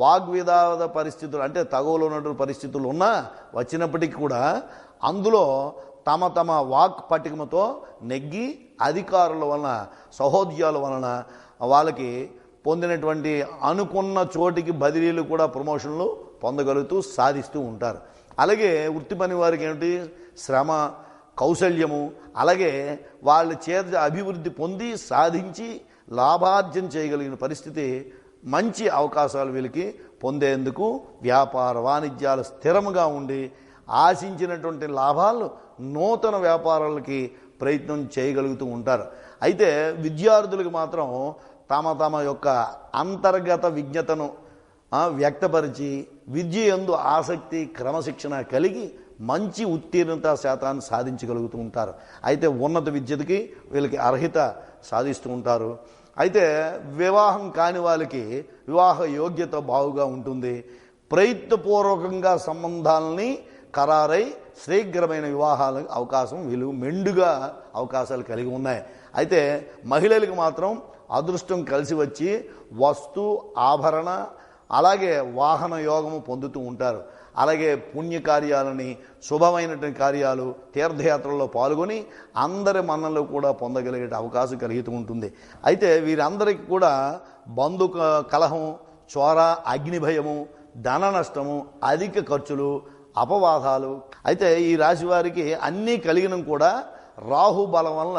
వాగ్వివాద పరిస్థితులు అంటే తగువలో ఉన్నటువంటి పరిస్థితులు ఉన్నా వచ్చినప్పటికీ కూడా అందులో తమ తమ వాక్ పటిమతో నెగ్గి అధికారుల వలన సహోద్యాల వలన వాళ్ళకి పొందినటువంటి అనుకున్న చోటికి బదిలీలు కూడా ప్రమోషన్లు పొందగలుగుతూ సాధిస్తూ ఉంటారు. అలాగే వృత్తి పని వారికి ఏమిటి శ్రమ కౌశల్యము అలాగే వాళ్ళ చేత అభివృద్ధి పొంది సాధించి లాభార్జన చేయగలిగిన పరిస్థితి మంచి అవకాశాలు వీళ్ళకి పొందేందుకు వ్యాపార వాణిజ్యాలు స్థిరముగా ఉండి ఆశించినటువంటి లాభాలు నూతన వ్యాపారాలకి ప్రయత్నం చేయగలుగుతూ ఉంటారు. అయితే విద్యార్థులకు మాత్రం తమ తమ యొక్క అంతర్గత విజ్ఞతను వ్యక్తపరిచి విద్య యందు ఆసక్తి క్రమశిక్షణ కలిగి మంచి ఉత్తీర్ణత శాతాన్ని సాధించగలుగుతూ ఉంటారు. అయితే ఉన్నత విద్యకి వీళ్ళకి అర్హత సాధిస్తూ ఉంటారు. అయితే వివాహం కాని వాళ్ళకి వివాహ యోగ్యత బాగుగా ఉంటుంది. ప్రయత్నపూర్వకంగా సంబంధాలని ఖరారై శీఘ్రమైన వివాహాలకు అవకాశం వీళ్ళు మెండుగా అవకాశాలు కలిగి ఉన్నాయి. అయితే మహిళలకు మాత్రం అదృష్టం కలిసి వచ్చి వస్తు ఆభరణ అలాగే వాహన యోగము పొందుతూ ఉంటారు. అలాగే పుణ్యకార్యాలని శుభమైనటువంటి కార్యాలు తీర్థయాత్రల్లో పాల్గొని అందరి మన్నలు కూడా పొందగలిగే అవకాశం కలుగుతూ ఉంటుంది. అయితే వీరందరికీ కూడా బంధు కలహం చోర అగ్నిభయము ధన నష్టము అధిక ఖర్చులు అపవాదాలు. అయితే ఈ రాశి వారికి అన్నీ కలిగిన కూడా రాహు బలం వల్ల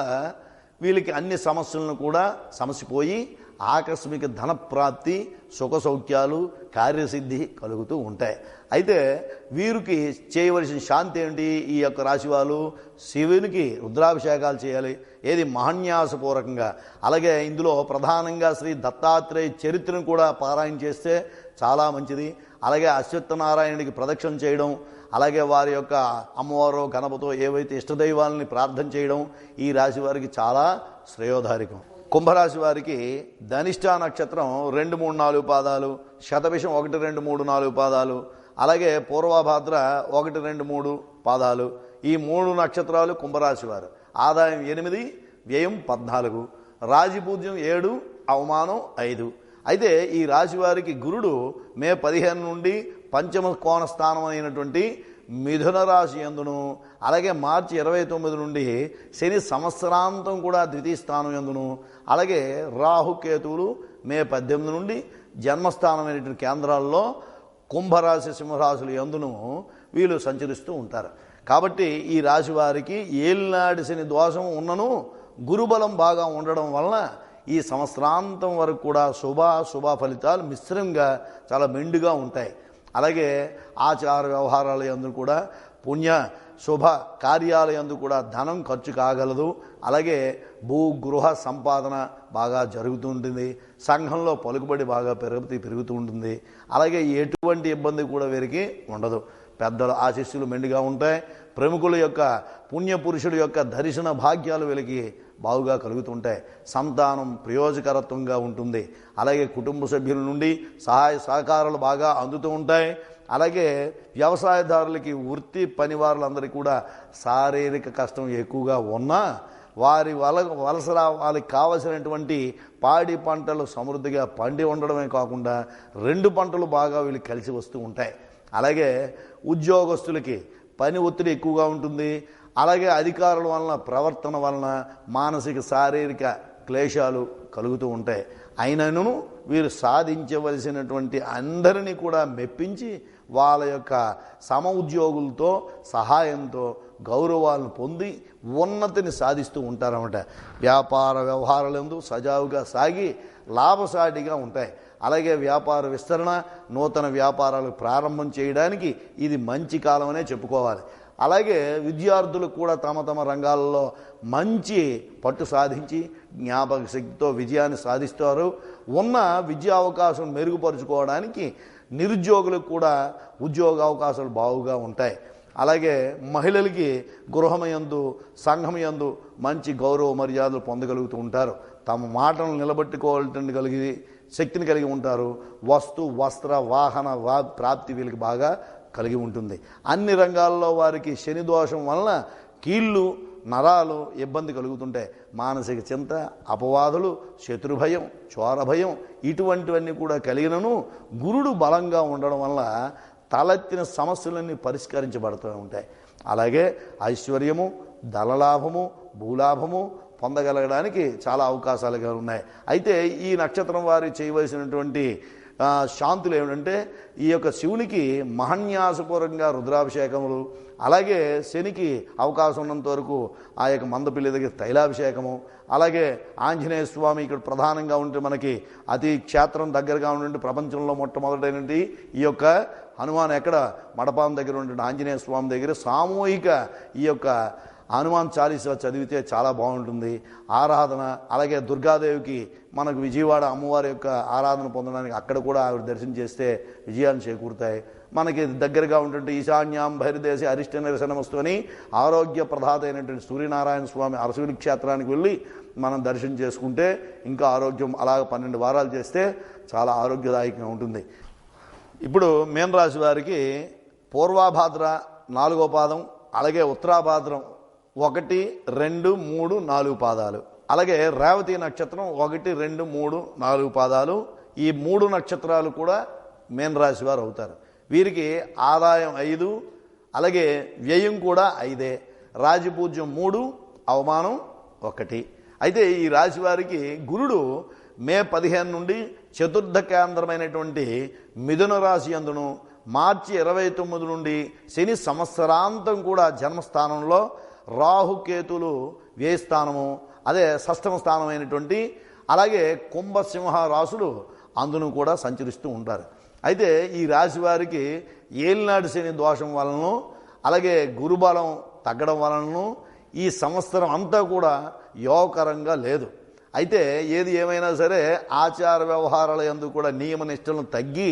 వీళ్ళకి అన్ని సమస్యలను కూడా సమసిపోయి ఆకస్మిక ధన ప్రాప్తి సుఖ సౌఖ్యాలు కార్యసిద్ధి కలుగుతూ ఉంటాయి. అయితే వీరికి చేయవలసిన శాంతి ఏంటి? ఈ యొక్క రాశి వాళ్ళు శివునికి రుద్రాభిషేకాలు చేయాలి. ఏది మహాన్యాసపూర్వకంగా. అలాగే ఇందులో ప్రధానంగా శ్రీ దత్తాత్రేయ చరిత్రను కూడా పారాయణ చేస్తే చాలా మంచిది. అలాగే అశ్వత్థనారాయణుడికి ప్రదక్షిణ చేయడం అలాగే వారి యొక్క అమ్మవారు గణపతో ఏవైతే ఇష్టదైవాలని ప్రార్థన చేయడం ఈ రాశి వారికి చాలా శ్రేయోధారికం. కుంభరాశి వారికి ధనిష్ట నక్షత్రం 2, 3, 4 పాదాలు, శతభిషం 1, 2, 3, 4 పాదాలు, అలాగే పూర్వభాద్ర 1, 2, 3 పాదాలు. ఈ 3 నక్షత్రాలు కుంభరాశి వారు. ఆదాయం 8, వ్యయం 14, రాజపూజ్యం 7, అవమానం 5. అయితే ఈ రాశి వారికి గురుడు మే 15 నుండి పంచమ కోణ స్థానం అయినటువంటి మిథున రాశి యందును అలాగే మార్చి 29 నుండి శని సంవత్సరాంతం కూడా ద్వితీయ స్థానం యందును అలాగే రాహుకేతువులు మే 18 నుండి జన్మస్థానమైనటువంటి కేంద్రాల్లో కుంభరాశి సింహరాశుల యందును వీళ్ళు సంచరిస్తూ ఉంటారు. కాబట్టి ఈ రాశి వారికి ఏలినాటి శని దోషం ఉన్నను గురుబలం బాగా ఉండడం వలన ఈ సంవత్సరాంతం వరకు కూడా శుభ ఫలితాలు మిశ్రంగా చాలా మెండుగా ఉంటాయి. అలాగే ఆచార వ్యవహారాల యందు కూడా పుణ్య శుభ కార్యాలయందు కూడా ధనం ఖర్చు కాగలదు. అలాగే భూగృహ సంపాదన బాగా జరుగుతూ ఉంటుంది. సంఘంలో పలుకుబడి బాగా పెరుగుతూ ఉంటుంది. అలాగే ఎటువంటి ఇబ్బంది కూడా వీరికి ఉండదు. పెద్దల ఆశీస్సులు మెండుగా ఉంటాయి. ప్రముఖుల యొక్క పుణ్యపురుషుల యొక్క దర్శన భాగ్యాలు వీళ్ళకి బాగుగా కలుగుతుంటాయి. సంతానం ప్రయోజకరత్వంగా ఉంటుంది. అలాగే కుటుంబ సభ్యుల నుండి సహాయ సహకారాలు బాగా అందుతూ ఉంటాయి. అలాగే వ్యవసాయదారులకి వృత్తి పనివారులందరికీ కూడా శారీరక కష్టం ఎక్కువగా ఉన్నా వారి వాళ్ళకి కావలసినటువంటి పాడి పంటలు సమృద్ధిగా పండి ఉండడమే కాకుండా 2 పంటలు బాగా వీళ్ళకి కలిసి వస్తూ ఉంటాయి. అలాగే ఉద్యోగస్తులకి పని ఒత్తిడి ఎక్కువగా ఉంటుంది. అలాగే అధికారుల వలన ప్రవర్తన వలన మానసిక శారీరక క్లేశాలు కలుగుతూ ఉంటాయి. అయినను వీరు సాధించవలసినటువంటి అందరినీ కూడా మెప్పించి వాళ్ళ యొక్క సమ ఉద్యోగులతో సహాయంతో గౌరవాలను పొంది ఉన్నతిని సాధిస్తూ ఉంటారన్నమాట. వ్యాపార వ్యవహారాలందు సజావుగా సాగి లాభసాటిగా ఉంటాయి. అలాగే వ్యాపార విస్తరణ నూతన వ్యాపారాలు ప్రారంభం చేయడానికి ఇది మంచి కాలమనే చెప్పుకోవాలి. అలాగే విద్యార్థులకు కూడా తమ తమ రంగాల్లో మంచి పట్టు సాధించి జ్ఞాపక శక్తితో విజయాన్ని సాధిస్తారు. ఉన్న విద్యా అవకాశం మెరుగుపరుచుకోవడానికి నిరుద్యోగులకు కూడా ఉద్యోగ అవకాశాలు బాగుగా ఉంటాయి. అలాగే మహిళలకి గృహమయందు సంఘమయందు మంచి గౌరవ మర్యాదలు పొందగలుగుతూ ఉంటారు. తమ మాటలను నిలబెట్టుకోగలిగి శక్తిని కలిగి ఉంటారు. వస్తు వస్త్ర వాహన ప్రాప్తి వీళ్ళకి బాగా కలిగి ఉంటుంది. అన్ని రంగాల్లో వారికి శని దోషం వలన కీళ్ళు నరాలు ఇబ్బంది కలుగుతుంటాయి. మానసిక చింత, అపవాదులు, శత్రుభయం, చోరభయం ఇటువంటివన్నీ కూడా కలిగినను గురుడు బలంగా ఉండడం వల్ల తలెత్తిన సమస్యలన్నీ పరిష్కరించబడుతూ ఉంటాయి. అలాగే ఐశ్వర్యము, ధనలాభము, భూలాభము పొందగలగడానికి చాలా అవకాశాలుగా ఉన్నాయి. అయితే ఈ నక్షత్రం వారి చేయవలసినటువంటి శాంతులు ఏమిటంటే, ఈ యొక్క శివునికి మహన్యాసపూర్వకంగా రుద్రాభిషేకములు, అలాగే శనికి అవకాశం ఉన్నంత వరకు ఆ యొక్క మందపిల్లి దగ్గర తైలాభిషేకము, అలాగే ఆంజనేయ స్వామి ఇక్కడ ప్రధానంగా ఉంటే మనకి అతి క్షేత్రం దగ్గరగా ఉండే ప్రపంచంలో మొట్టమొదటైనటువంటి ఈ యొక్క హనుమాన్ ఎక్కడ మడపాం దగ్గర ఉండే ఆంజనేయ స్వామి దగ్గర సామూహిక ఈ యొక్క హనుమాన్ చాలీసా చదివితే చాలా బాగుంటుంది ఆరాధన. అలాగే దుర్గాదేవికి మనకు విజయవాడ అమ్మవారి యొక్క ఆరాధన పొందడానికి అక్కడ కూడా ఆవిడ దర్శనం చేస్తే విజయాన్ని చేకూరుతాయి. మనకి దగ్గరగా ఉంటుంటే ఈశాన్యాం బహిర్దేశి అరిష్ట నిరసనమస్తు అని ఆరోగ్య ప్రదాత అయినటువంటి సూర్యనారాయణ స్వామి అరసవిలి క్షేత్రానికి వెళ్ళి మనం దర్శనం చేసుకుంటే ఇంకా ఆరోగ్యం, అలాగ 12 వారాలు చేస్తే చాలా ఆరోగ్యదాయకంగా ఉంటుంది. ఇప్పుడు మీనరాశి వారికి పూర్వాభాద్ర 4వ పాదం, అలాగే ఉత్తరాభాద్రం 1, 2, 3, 4 పాదాలు, అలాగే రేవతి నక్షత్రం 1, 2, 3, 4 పాదాలు. ఈ 3 నక్షత్రాలు కూడా మీనరాశి వారు అవుతారు. వీరికి ఆదాయం 5, అలాగే వ్యయం కూడా 5, రాజపూజ్యం 3, అవమానం 1. అయితే ఈ రాశి వారికి గురుడు మే 15 నుండి చతుర్థ కేంద్రమైనటువంటి మిథున రాశి అందును, మార్చి 29 నుండి శని సంవత్సరాంతం కూడా జన్మస్థానంలో, రాహుకేతులు వ్యయస్థానము అదే షష్ఠమ స్థానమైనటువంటి, అలాగే కుంభసింహ రాశులు అందును కూడా సంచరిస్తూ ఉంటారు. అయితే ఈ రాశి వారికి ఏలినాడు శని దోషం వలన, అలాగే గురుబలం తగ్గడం వలన ఈ సంవత్సరం అంతా కూడా యోగకరంగా లేదు. అయితే ఏది ఏమైనా సరే ఆచార వ్యవహారాల యందు కూడా నియమ నిష్టలను తగ్గి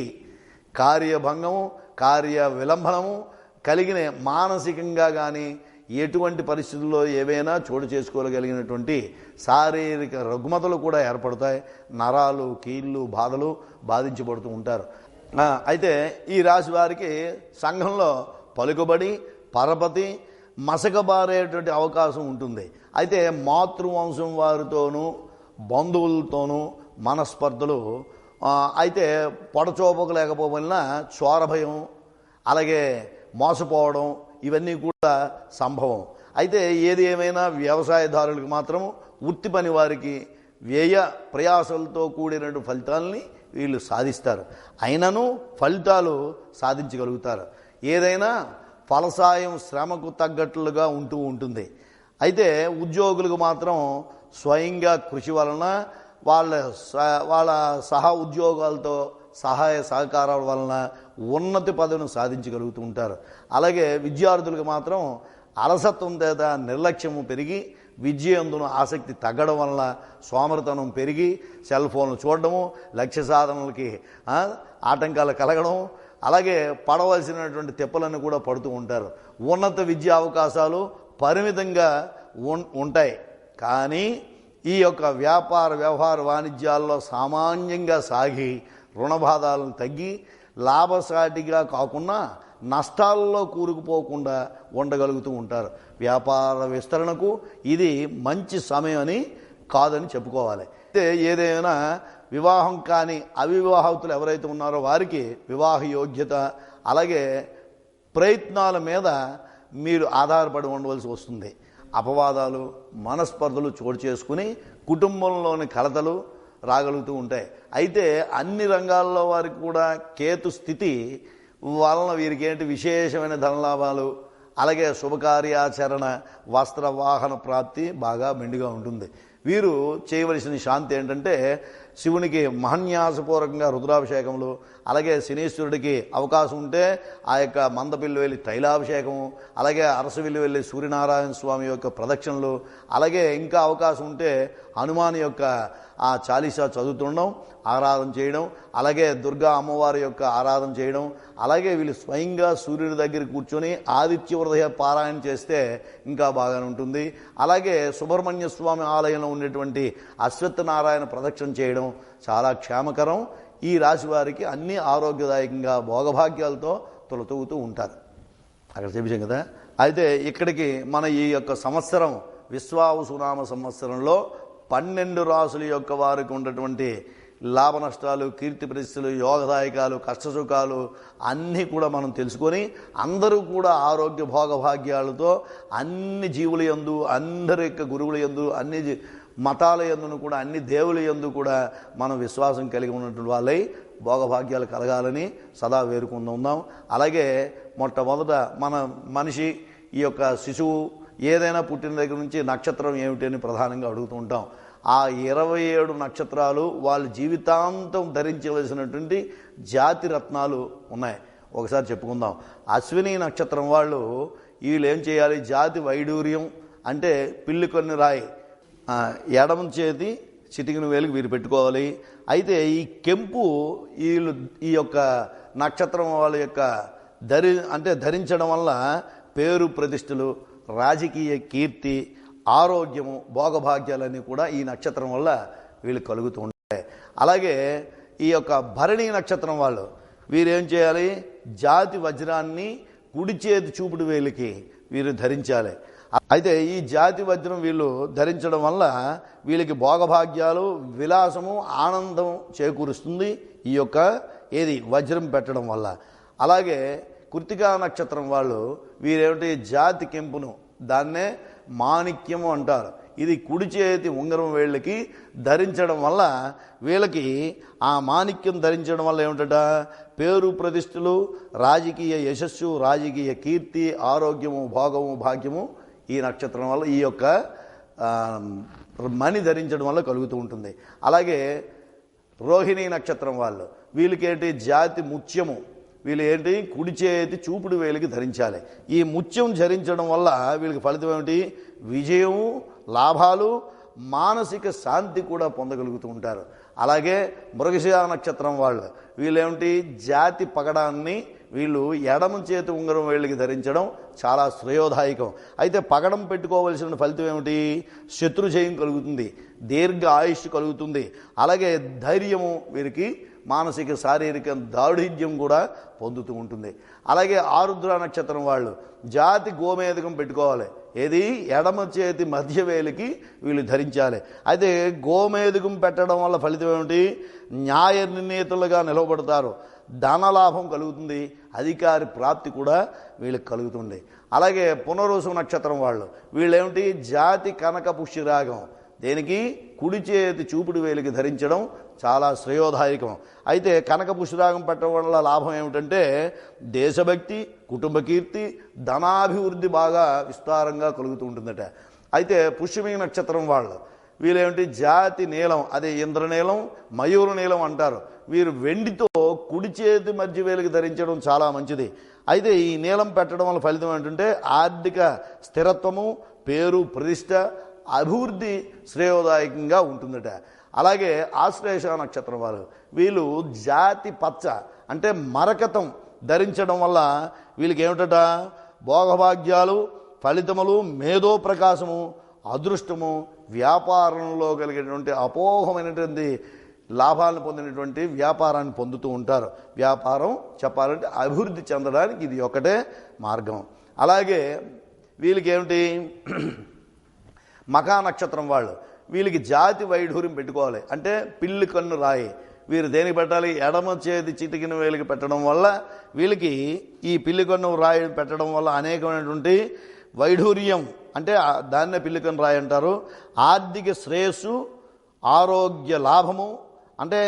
కార్యభంగము, కార్య విలంబనము కలిగిన మానసికంగా కానీ ఎటువంటి పరిస్థితుల్లో ఏవైనా చోటు చేసుకోగలిగినటువంటి శారీరక రుగ్మతలు కూడా ఏర్పడతాయి. నరాలు, కీళ్ళు బాధలు బాధించబడుతూ ఉంటారు. అయితే ఈ రాశి వారికి సంఘంలో పలుకుబడి, పరపతి, మసకబారేటువంటి అవకాశం ఉంటుంది. అయితే మాతృవంశం వారితోనూ బంధువులతోనూ మనస్పర్ధలు, అయితే పొడచోపకు లేకపోయినా చోరభయం, అలాగే మోసపోవడం ఇవన్నీ కూడా సంభవం. అయితే ఏది ఏమైనా వ్యవసాయదారులకు మాత్రం వృత్తి పని వారికి వ్యయ ప్రయాసాలతో కూడినటువంటి ఫలితాలని వీళ్ళు సాధిస్తారు. అయినను ఫలితాలు సాధించగలుగుతారు. ఏదైనా ఫలసాయం శ్రమకు తగ్గట్లుగా ఉంటూ ఉంటుంది. అయితే ఉద్యోగులకు మాత్రం స్వయంగా కృషి వలన వాళ్ళ సహ ఉద్యోగాలతో సహాయ సహకారాల వలన ఉన్నతి పదవిని సాధించగలుగుతూ ఉంటారు. అలాగే విద్యార్థులకు మాత్రం అలసత్వం చేత నిర్లక్ష్యము పెరిగి విద్యందున ఆసక్తి తగ్గడం వలన సోమరితనం పెరిగి సెల్ ఫోన్లు చూడడము, లక్ష్య సాధనలకి ఆటంకాలు కలగడం, అలాగే పడవలసినటువంటి తెప్పలను కూడా పడుతూ ఉంటారు. ఉన్నత విద్యా అవకాశాలు పరిమితంగా ఉంటాయి. కానీ ఈ యొక్క వ్యాపార వ్యవహార వాణిజ్యాల్లో సామాన్యంగా సాగి రుణబాధాలను తగ్గి లాభసాటిగా కాకుండా నష్టాల్లో కూరుకుపోకుండా ఉండగలుగుతూ ఉంటారు. వ్యాపార విస్తరణకు ఇది మంచి సమయం అని కాదని చెప్పుకోవాలి. అయితే ఏదైనా వివాహం కాని అవివాహితులు ఎవరైతే ఉన్నారో వారికి వివాహ యోగ్యత, అలాగే ప్రయత్నాల మీద మీరు ఆధారపడి ఉండవలసి వస్తుంది. అపవాదాలు, మనస్పర్ధలు చోటు చేసుకుని కుటుంబంలోని కలతలు రాగలుగుతూ ఉంటాయి. అయితే అన్ని రంగాల్లో వారికి కూడా కేతు స్థితి వలన వీరికి ఏంటి విశేషమైన ధనలాభాలు, అలాగే శుభకార్యాచరణ, వస్త్ర వాహన ప్రాప్తి బాగా మెండుగా ఉంటుంది. వీరు చేయవలసిన శాంతి ఏంటంటే శివునికి మహన్యాసపూర్వకంగా రుద్రాభిషేకములు, అలాగే శనీశ్వరుడికి అవకాశం ఉంటే ఆ యొక్క మందపిల్లి వెళ్ళి తైలాభిషేకము, అలాగే అరసవిల్లి వెళ్ళి సూర్యనారాయణ స్వామి యొక్క ప్రదక్షిణలు, అలాగే ఇంకా అవకాశం ఉంటే హనుమాన్ యొక్క ఆ చాలీసా చదువుతుండడం, ఆరాధన చేయడం, అలాగే దుర్గా అమ్మవారి యొక్క ఆరాధన చేయడం, అలాగే వీళ్ళు స్వయంగా సూర్యుడి దగ్గర కూర్చొని ఆదిత్య హృదయ పారాయణ చేస్తే ఇంకా బాగానే ఉంటుంది. అలాగే సుబ్రహ్మణ్య స్వామి ఆలయంలో ఉండేటువంటి అశ్వత్థనారాయణ ప్రదక్షిణ చేయడం చాలా క్షేమకరం. ఈ రాశి వారికి అన్ని ఆరోగ్యదాయకంగా భోగభాగ్యాలతో తొలతూగుతూ ఉంటారు. అక్కడ చెప్పాం కదా. అయితే ఇక్కడికి మన ఈ యొక్క సంవత్సరం విశ్వావసునామ సంవత్సరంలో 12 రాసుల యొక్క వారికి ఉన్నటువంటి లాభ నష్టాలు, కీర్తి ప్రతిష్టలు, యోగదాయకాలు, కష్టసుఖాలు అన్నీ కూడా మనం తెలుసుకొని అందరూ కూడా ఆరోగ్య భోగభాగ్యాలతో అన్ని జీవుల యందు, అందరి యొక్క గురువుల యందు, అన్ని మతాల యందును కూడా, అన్ని దేవుల యందు కూడా మనం విశ్వాసం కలిగి ఉన్నటువంటి వాళ్ళై భోగభాగ్యాలు కలగాలని సదా వేరుకుందాం. అలాగే మొట్టమొదట మన మనిషి ఈ యొక్క శిశువు ఏదైనా పుట్టిన దగ్గర నుంచి నక్షత్రం ఏమిటి అని ప్రధానంగా అడుగుతూ ఉంటాం. ఆ 27 నక్షత్రాలు వాళ్ళ జీవితాంతం ధరించవలసినటువంటి జాతి రత్నాలు ఉన్నాయి. ఒకసారి చెప్పుకుందాం. అశ్విని నక్షత్రం వాళ్ళు వీళ్ళు ఏం చేయాలి? జాతి వైడూర్యం అంటే పిల్లి కొన్ని రాయి ఎడమ చేతి చిటికిన వేలుకి వీరు పెట్టుకోవాలి. అయితే ఈ కెంపు వీళ్ళు ఈ యొక్క నక్షత్రం వాళ్ళ యొక్క ధరించడం వల్ల పేరు ప్రతిష్టలు, రాజకీయ కీర్తి, ఆరోగ్యము, భోగభాగ్యాలన్నీ కూడా ఈ నక్షత్రం వల్ల వీళ్ళు కలుగుతూ ఉంటాయి. అలాగే ఈ యొక్క భరణి నక్షత్రం వాళ్ళు వీరేం చేయాలి? జాతి వజ్రాన్ని కుడి చేతి చూపుడు వేలికి వీరు ధరించాలి. అయితే ఈ జాతి వజ్రం వీళ్ళు ధరించడం వల్ల వీళ్ళకి భోగభాగ్యాలు, విలాసము, ఆనందం చేకూరుస్తుంది ఈ యొక్క వజ్రం పెట్టడం వల్ల. అలాగే కృత్తికా నక్షత్రం వాళ్ళు వీరేమిటి? జాతి కెంపును, దాన్నే మాణిక్యము అంటారు. ఇది కుడి చేతి ఉంగరం వేళ్ళకి ధరించడం వల్ల వీళ్ళకి ఆ మాణిక్యం ధరించడం వల్ల ఏమిటట? పేరు ప్రతిష్టలు, రాజకీయ యశస్సు, రాజకీయ కీర్తి, ఆరోగ్యము, భోగము, భాగ్యము ఈ నక్షత్రం వల్ల, ఈ యొక్క మణి ధరించడం వల్ల కలుగుతూ ఉంటుంది. అలాగే రోహిణి నక్షత్రం వాళ్ళు వీళ్ళకేంటి? జాతి ముత్యము, వీళ్ళు ఏంటి? కుడి చేతి చూపుడు వేలికి ధరించాలి. ఈ ముత్యం ధరించడం వల్ల వీళ్ళకి ఫలితం ఏమిటి? విజయము, లాభాలు, మానసిక శాంతి కూడా పొందగలుగుతూ ఉంటారు. అలాగే మృగశిర నక్షత్రం వాళ్ళు వీళ్ళేమిటి? జాతి పగడాన్ని వీళ్ళు ఎడమ చేతి ఉంగరం వేళ్ళకి ధరించడం చాలా శ్రేయోదాయకం. అయితే పగడం పెట్టుకోవలసిన ఫలితం ఏమిటి? శత్రు జయం కలుగుతుంది, దీర్ఘ ఆయుష్ కలుగుతుంది. అలాగే ధైర్యము, వీరికి మానసిక శారీరక దారుఢ్యం కూడా పొందుతూ ఉంటుంది. అలాగే ఆరుద్ర నక్షత్రం వాళ్ళు జాతి గోమేధకం పెట్టుకోవాలి. ఎడమ చేతి మధ్య వేలికి వీళ్ళు ధరించాలి. అయితే గోమేధకం పెట్టడం వల్ల ఫలితం ఏమిటి? న్యాయ నిర్ణేతలుగా నిలవబడతారు, ధనలాభం కలుగుతుంది, అధికారి ప్రాప్తి కూడా వీళ్ళకి కలుగుతుంది. అలాగే పునర్వసు నక్షత్రం వాళ్ళు వీళ్ళేమిటి? జాతి కనక పుష్యరాగం, దేనికి? కుడి చేతి చూపుడు వేలికి ధరించడం చాలా శ్రేయోదాయకం. అయితే కనక పుష్యరాగం పెట్టడం వల్ల లాభం ఏమిటంటే దేశభక్తి, కుటుంబ కీర్తి, ధనాభివృద్ధి బాగా విస్తారంగా కలుగుతూ ఉంటుందట. అయితే పుష్యమి నక్షత్రం వాళ్ళు వీళ్ళేమిటి? జాతి నీలం, అదే ఇంద్రనీలం, మయూర నీలం అంటారు. వీరు వెండితో కుడి చేతి మధ్య వేలికి ధరించడం చాలా మంచిది. అయితే ఈ నీలం పెట్టడం వల్ల ఫలితం ఏంటంటే ఆర్థిక స్థిరత్వము, పేరు ప్రతిష్ట, అభివృద్ధి శ్రేయోదాయకంగా ఉంటుందట. అలాగే ఆశ్లేష నక్షత్రం వాళ్ళు వీళ్ళు జాతి పచ్చ అంటే మరకతం ధరించడం వల్ల వీళ్ళకి ఏమిటట? భోగభాగ్యాలు, ఫలితములు, మేధో ప్రకాశము, అదృష్టము, వ్యాపారంలో కలిగేటువంటి అపోహమైనటువంటి లాభాలను పొందినటువంటి వ్యాపారాన్ని పొందుతూ ఉంటారు. వ్యాపారం చెప్పాలంటే అభివృద్ధి చెందడానికి ఇది ఒకటే మార్గం. అలాగే వీళ్ళకి ఏమిటి? మఖా నక్షత్రం వాళ్ళు వీళ్ళకి జాతి వైఢూర్యం పెట్టుకోవాలి. అంటే పిల్లి కన్ను రాయి, వీరు దేనికి పెట్టాలి? ఎడమ చేతి చిటికిన వేలికి పెట్టడం వల్ల వీళ్ళకి ఈ పిల్లి కన్ను రాయి పెట్టడం వల్ల అనేకమైనటువంటి వైఢూర్యం, అంటే దాన్నే పిల్లి కన్ను రాయి అంటారు. ఆర్థిక శ్రేయస్సు, ఆరోగ్య లాభము, అంటే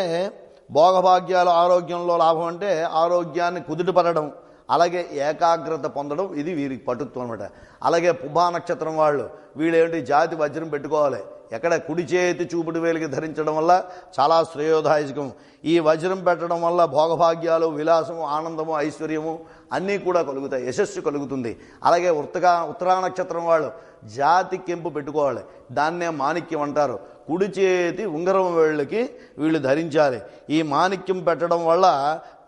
భోగభాగ్యాలు, ఆరోగ్యంలో లాభం అంటే ఆరోగ్యాన్ని కుదుటపడడం, అలాగే ఏకాగ్రత పొందడం, ఇది వీరికి పట్టుత్వం అనమాట. అలాగే పుబ్బా నక్షత్రం వాళ్ళు వీళ్ళేంటి? జాతి వజ్రం పెట్టుకోవాలి. ఎక్కడ? కుడి చేతి చూపుడు వేలికి ధరించడం వల్ల చాలా శ్రేయోదాయకం. ఈ వజ్రం పెట్టడం వల్ల భోగభాగ్యాలు, విలాసము, ఆనందము, ఐశ్వర్యము అన్నీ కూడా కలుగుతాయి, యశస్సు కలుగుతుంది. అలాగే ఉత్తరా నక్షత్రం వాళ్ళు జాతి కెంపు పెట్టుకోవాలి, దాన్నే మాణిక్యం అంటారు. కుడి చేతి ఉంగరం వేళ్ళకి వీళ్ళు ధరించాలి. ఈ మాణిక్యం పెట్టడం వల్ల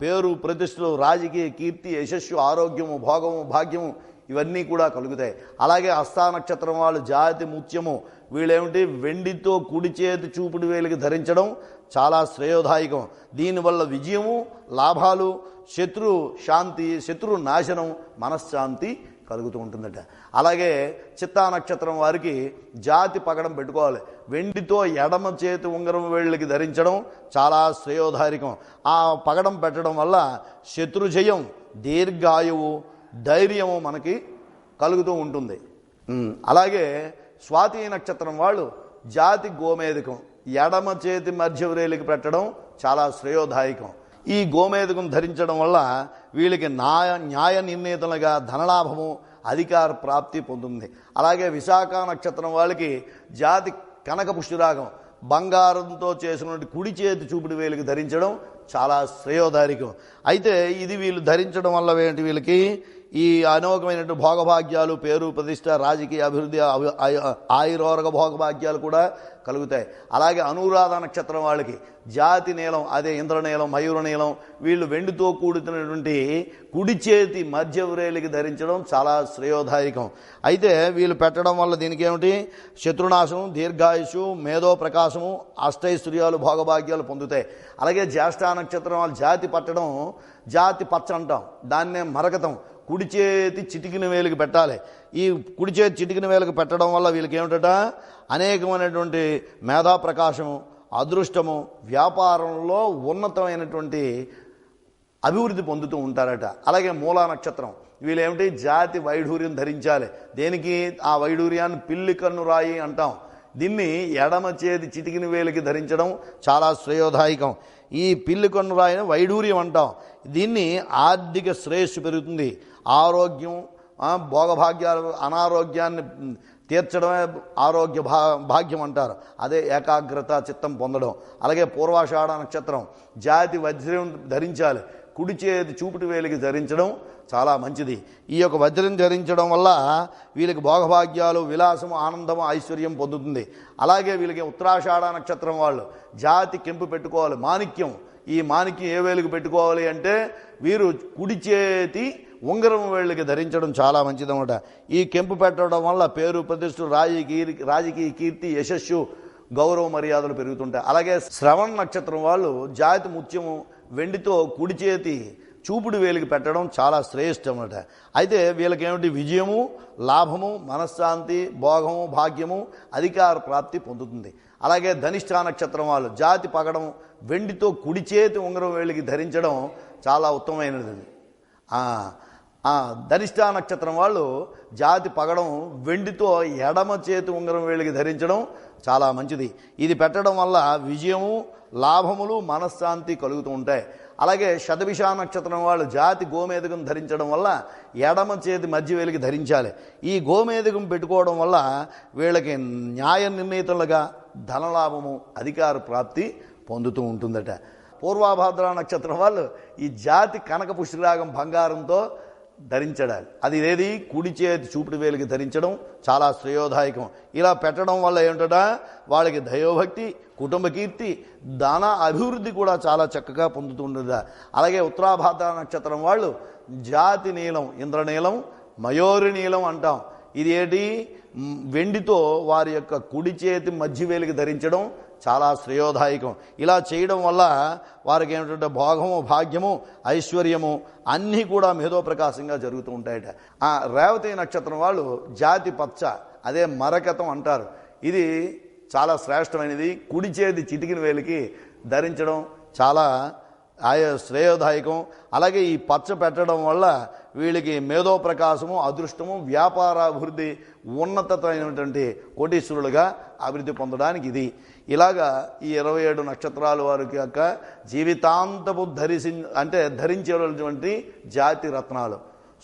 పేరు ప్రతిష్టలు, రాజకీయ కీర్తి, యశస్సు, ఆరోగ్యము, భోగము, భాగ్యము ఇవన్నీ కూడా కలుగుతాయి. అలాగే హస్తా నక్షత్రం వాళ్ళు జాతి ముత్యము, వీళ్ళేమిటి? వెండితో కుడి చేతి చూపుడు వేలికి ధరించడం చాలా శ్రేయోదాయకం. దీనివల్ల విజయము, లాభాలు, శత్రు శాంతి, శత్రు నాశనం, మనశ్శాంతి కలుగుతూ ఉంటుందట. అలాగే చిత్తా నక్షత్రం వారికి జాతి పగడం పెట్టుకోవాలి. వెండితో ఎడమ చేతి ఉంగరం వేళ్ళకి ధరించడం చాలా శ్రేయోధారికం. ఆ పగడం పెట్టడం వల్ల శత్రుజయం, దీర్ఘాయువు, ధైర్యము మనకి కలుగుతూ ఉంటుంది. అలాగే స్వాతి నక్షత్రం వాళ్ళు జాతి గోమేధికం ఎడమ చేతి మధ్య వ్రేలికి పెట్టడం చాలా శ్రేయోదాయకం. ఈ గోమేధికం ధరించడం వల్ల వీళ్ళకి న్యాయ నిర్ణేతలుగా ధనలాభము, అధికార ప్రాప్తి పొందుతుంది. అలాగే విశాఖ నక్షత్రం వాళ్ళకి జాతి కనక పుష్టిరాగం బంగారంతో చేసినటువంటి కుడి చేతి చూపుడు వేలికి ధరించడం చాలా శ్రేయోదాయకం. అయితే ఇది వీళ్ళు ధరించడం వల్ల ఏంటి, వీళ్ళకి ఈ అనేకమైనటువంటి భోగభాగ్యాలు, పేరు ప్రతిష్ట, రాజకీయ అభివృద్ధి, ఆయురోరగ భోగభాగ్యాలు కూడా కలుగుతాయి. అలాగే అనురాధ నక్షత్రం వాళ్ళకి జాతి నీలం, అదే ఇంద్రనీలం, మయూర నీలం, వీళ్ళు వెండితో కూడుతున్నటువంటి కుడి చేతి మధ్య వ్రేలికి ధరించడం చాలా శ్రేయోదాయకం. అయితే వీళ్ళు పెట్టడం వల్ల దీనికి ఏమిటి, శత్రునాశం, దీర్ఘాయుషు, మేధో ప్రకాశము, అష్టైశ్వర్యాలు, భోగభాగ్యాలు పొందుతాయి. అలాగే జ్యేష్ఠ నక్షత్రం వాళ్ళు జాతి పట్టడం, జాతి పచ్చ అంటాం, దాన్నే మరకతం, కుడి చేతి చిటికిన వేలికి పెట్టాలి. ఈ కుడి చేతి చిటికిన వేలికి పెట్టడం వల్ల వీళ్ళకి ఏమిటట, అనేకమైనటువంటి మేధా ప్రకాశము, అదృష్టము, వ్యాపారంలో ఉన్నతమైనటువంటి అభివృద్ధి పొందుతూ ఉంటారట. అలాగే మూలా నక్షత్రం వీళ్ళేమిటి, జాతి వైఢూర్యం ధరించాలి. దేనికి, ఆ వైఢూర్యాన్ని పిల్లి కన్ను రాయి అంటాం. దీన్ని ఎడమ చేతి చిటికిన వేలికి ధరించడం చాలా శ్రేయోదాయకం. ఈ పిల్లి కన్ను రాయిని వైఢూర్యం అంటాం. దీన్ని ఆర్థిక శ్రేయస్సు పెరుగుతుంది. ఆరోగ్యం, భోగభాగ్యాలు, అనారోగ్యాన్ని తీర్చడమే ఆరోగ్య భాగ్యం అంటారు. అదే ఏకాగ్రత, చిత్తం పొందడం. అలాగే పూర్వాషాఢ నక్షత్రం జాతి వజ్రం ధరించాలి. కుడి చేతి చూపుటి వేలికి ధరించడం చాలా మంచిది. ఈ యొక్క వజ్రం ధరించడం వల్ల వీళ్ళకి భోగభాగ్యాలు, విలాసము, ఆనందము, ఐశ్వర్యం పొందుతుంది. అలాగే వీళ్ళకి ఉత్తరాషాఢ నక్షత్రం వాళ్ళు జాతి కెంపు పెట్టుకోవాలి, మాణిక్యం. ఈ మాణిక్యం ఏ వేలికి పెట్టుకోవాలి అంటే వీరు కుడి చేతి ఉంగరం వేళ్ళకి ధరించడం చాలా మంచిదన్నమాట. ఈ కెంపు పెట్టడం వల్ల పేరు ప్రతిష్ఠ, రాజకీయ కీర్తి, యశస్సు, గౌరవ మర్యాదలు పెరుగుతుంటాయి. అలాగే శ్రవణ నక్షత్రం వాళ్ళు జాతి ముత్యము వెండితో కుడి చేతి చూపుడు వేలికి పెట్టడం చాలా శ్రేష్టం అన్నమాట. అయితే వీళ్ళకేమిటి, విజయము, లాభము, మనశ్శాంతి, భోగము, భాగ్యము, అధికార ప్రాప్తి పొందుతుంది. అలాగే ధనిష్ఠ నక్షత్రం వాళ్ళు జాతి పగడం వెండితో కుడి చేతి ఉంగరం వేలికి ధరించడం చాలా ఉత్తమమైనది. ధనిష్ఠ నక్షత్రం వాళ్ళు జాతి పగడం వెండితో ఎడమ చేతి ఉంగరం వేలికి ధరించడం చాలా మంచిది. ఇది పెట్టడం వల్ల విజయము, లాభములు, మనశ్శాంతి కలుగుతూ ఉంటాయి. అలాగే శతభిష నక్షత్రం వాళ్ళు జాతి గోమేధికం ధరించడం వల్ల ఎడమ చేతి మధ్య వేలికి ధరించాలి. ఈ గోమేధికం పెట్టుకోవడం వల్ల వీళ్ళకి న్యాయ నిర్ణీతులుగా ధనలాభము, అధికార ప్రాప్తి పొందుతూ ఉంటుందట. పూర్వాభాద్ర నక్షత్రం వాళ్ళు ఈ జాతి కనక పుష్టిరాగం బంగారంతో ధరించడాలి. అది ఏది, కుడి చేతి చూపుడు వేలికి ధరించడం చాలా శ్రేయోదాయకం. ఇలా పెట్టడం వల్ల ఏమిటట, వాళ్ళకి దైవభక్తి, కుటుంబ కీర్తి, ధన అభివృద్ధి కూడా చాలా చక్కగా పొందుతుంటుందా. అలాగే ఉత్తరాభాద్ర నక్షత్రం వాళ్ళు జాతి నీలం, ఇంద్రనీలం, మయూరి నీలం అంటాం. ఇది ఏంటి, వెండితో వారి యొక్క కుడి చేతి మధ్య వేలికి ధరించడం చాలా శ్రేయోదాయకం. ఇలా చేయడం వల్ల వారికి ఏమిటంటే భోగము, భాగ్యము, ఐశ్వర్యము అన్నీ కూడా మేధో ప్రకాశంగా జరుగుతూ ఉంటాయట. రేవతి నక్షత్రం వాళ్ళు జాతి పచ్చ, అదే మరకతం అంటారు. ఇది చాలా శ్రేష్టమైనది. కుడి చేతి చిటికిన వేలికి ధరించడం చాలా శ్రేయోదాయకం. అలాగే ఈ పచ్చ పెట్టడం వల్ల వీళ్ళకి మేధో ప్రకాశము, అదృష్టము, వ్యాపారాభివృద్ధి, ఉన్నతమైనటువంటి కోటీశ్వరులుగా అభివృద్ధి పొందడానికి ఇది. ఇలాగా ఈ 27 నక్షత్రాల వారికి యొక్క జీవితాంతపు ధరించేటువంటి జాతి రత్నాలు.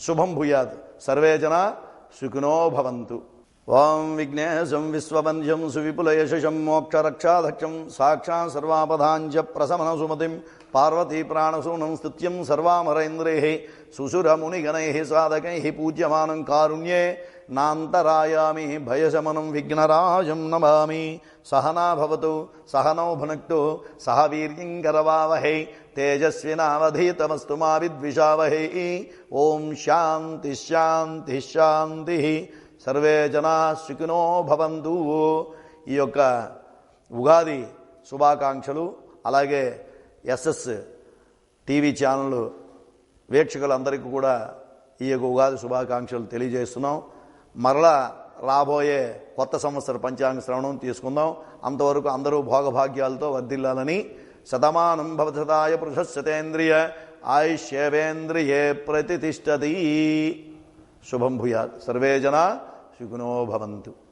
శుభం భూయాత్. సర్వే జన సుఖినో భవంతు. ఓం విఘ్నేశం విశ్వవంద్యం సువిపులయశం మోక్షరక్షాధక్షం సాక్షా సర్వాపదాంజ ప్రశమన సుమతిం పార్వతీ ప్రాణసూనం స్తుత్యం సర్వామరేంద్రైః సుశురమునిగణైః సాధకైః పూజ్యమానం కారుణ్యే నాంతరాయామి భయశమనం విఘ్నరాజం నమామి. సహనా భవతు సహనౌ భునక్తు సహ వీర్యం కరవావహై తేజస్వినావధీతమస్తు మా విద్విషావహై. ఓం శాంతి శాంతి శాంతి. సర్వే జనా సుఖినో భవంతు. ఈ యొక్క ఉగాది శుభాకాంక్షలు. అలాగే ఎస్ఎస్ టీవీ ఛానల్ వీక్షకులందరికీ కూడా ఈ యొక్క ఉగాది శుభాకాంక్షలు తెలియజేస్తున్నాం. మరలా రాబోయే కొత్త సంవత్సర పంచాంగ శ్రవణం తీసుకుందాం. అంతవరకు అందరూ భోగభాగ్యాలతో వర్ధిల్లాలని. శతమానం భవతదాయ పురుషశతేంద్రియ ఆయుష్యేవేంద్రియే ప్రతిష్టతి. శుభం భూయాత్. సర్వే జనా సుఖినో భవంతు.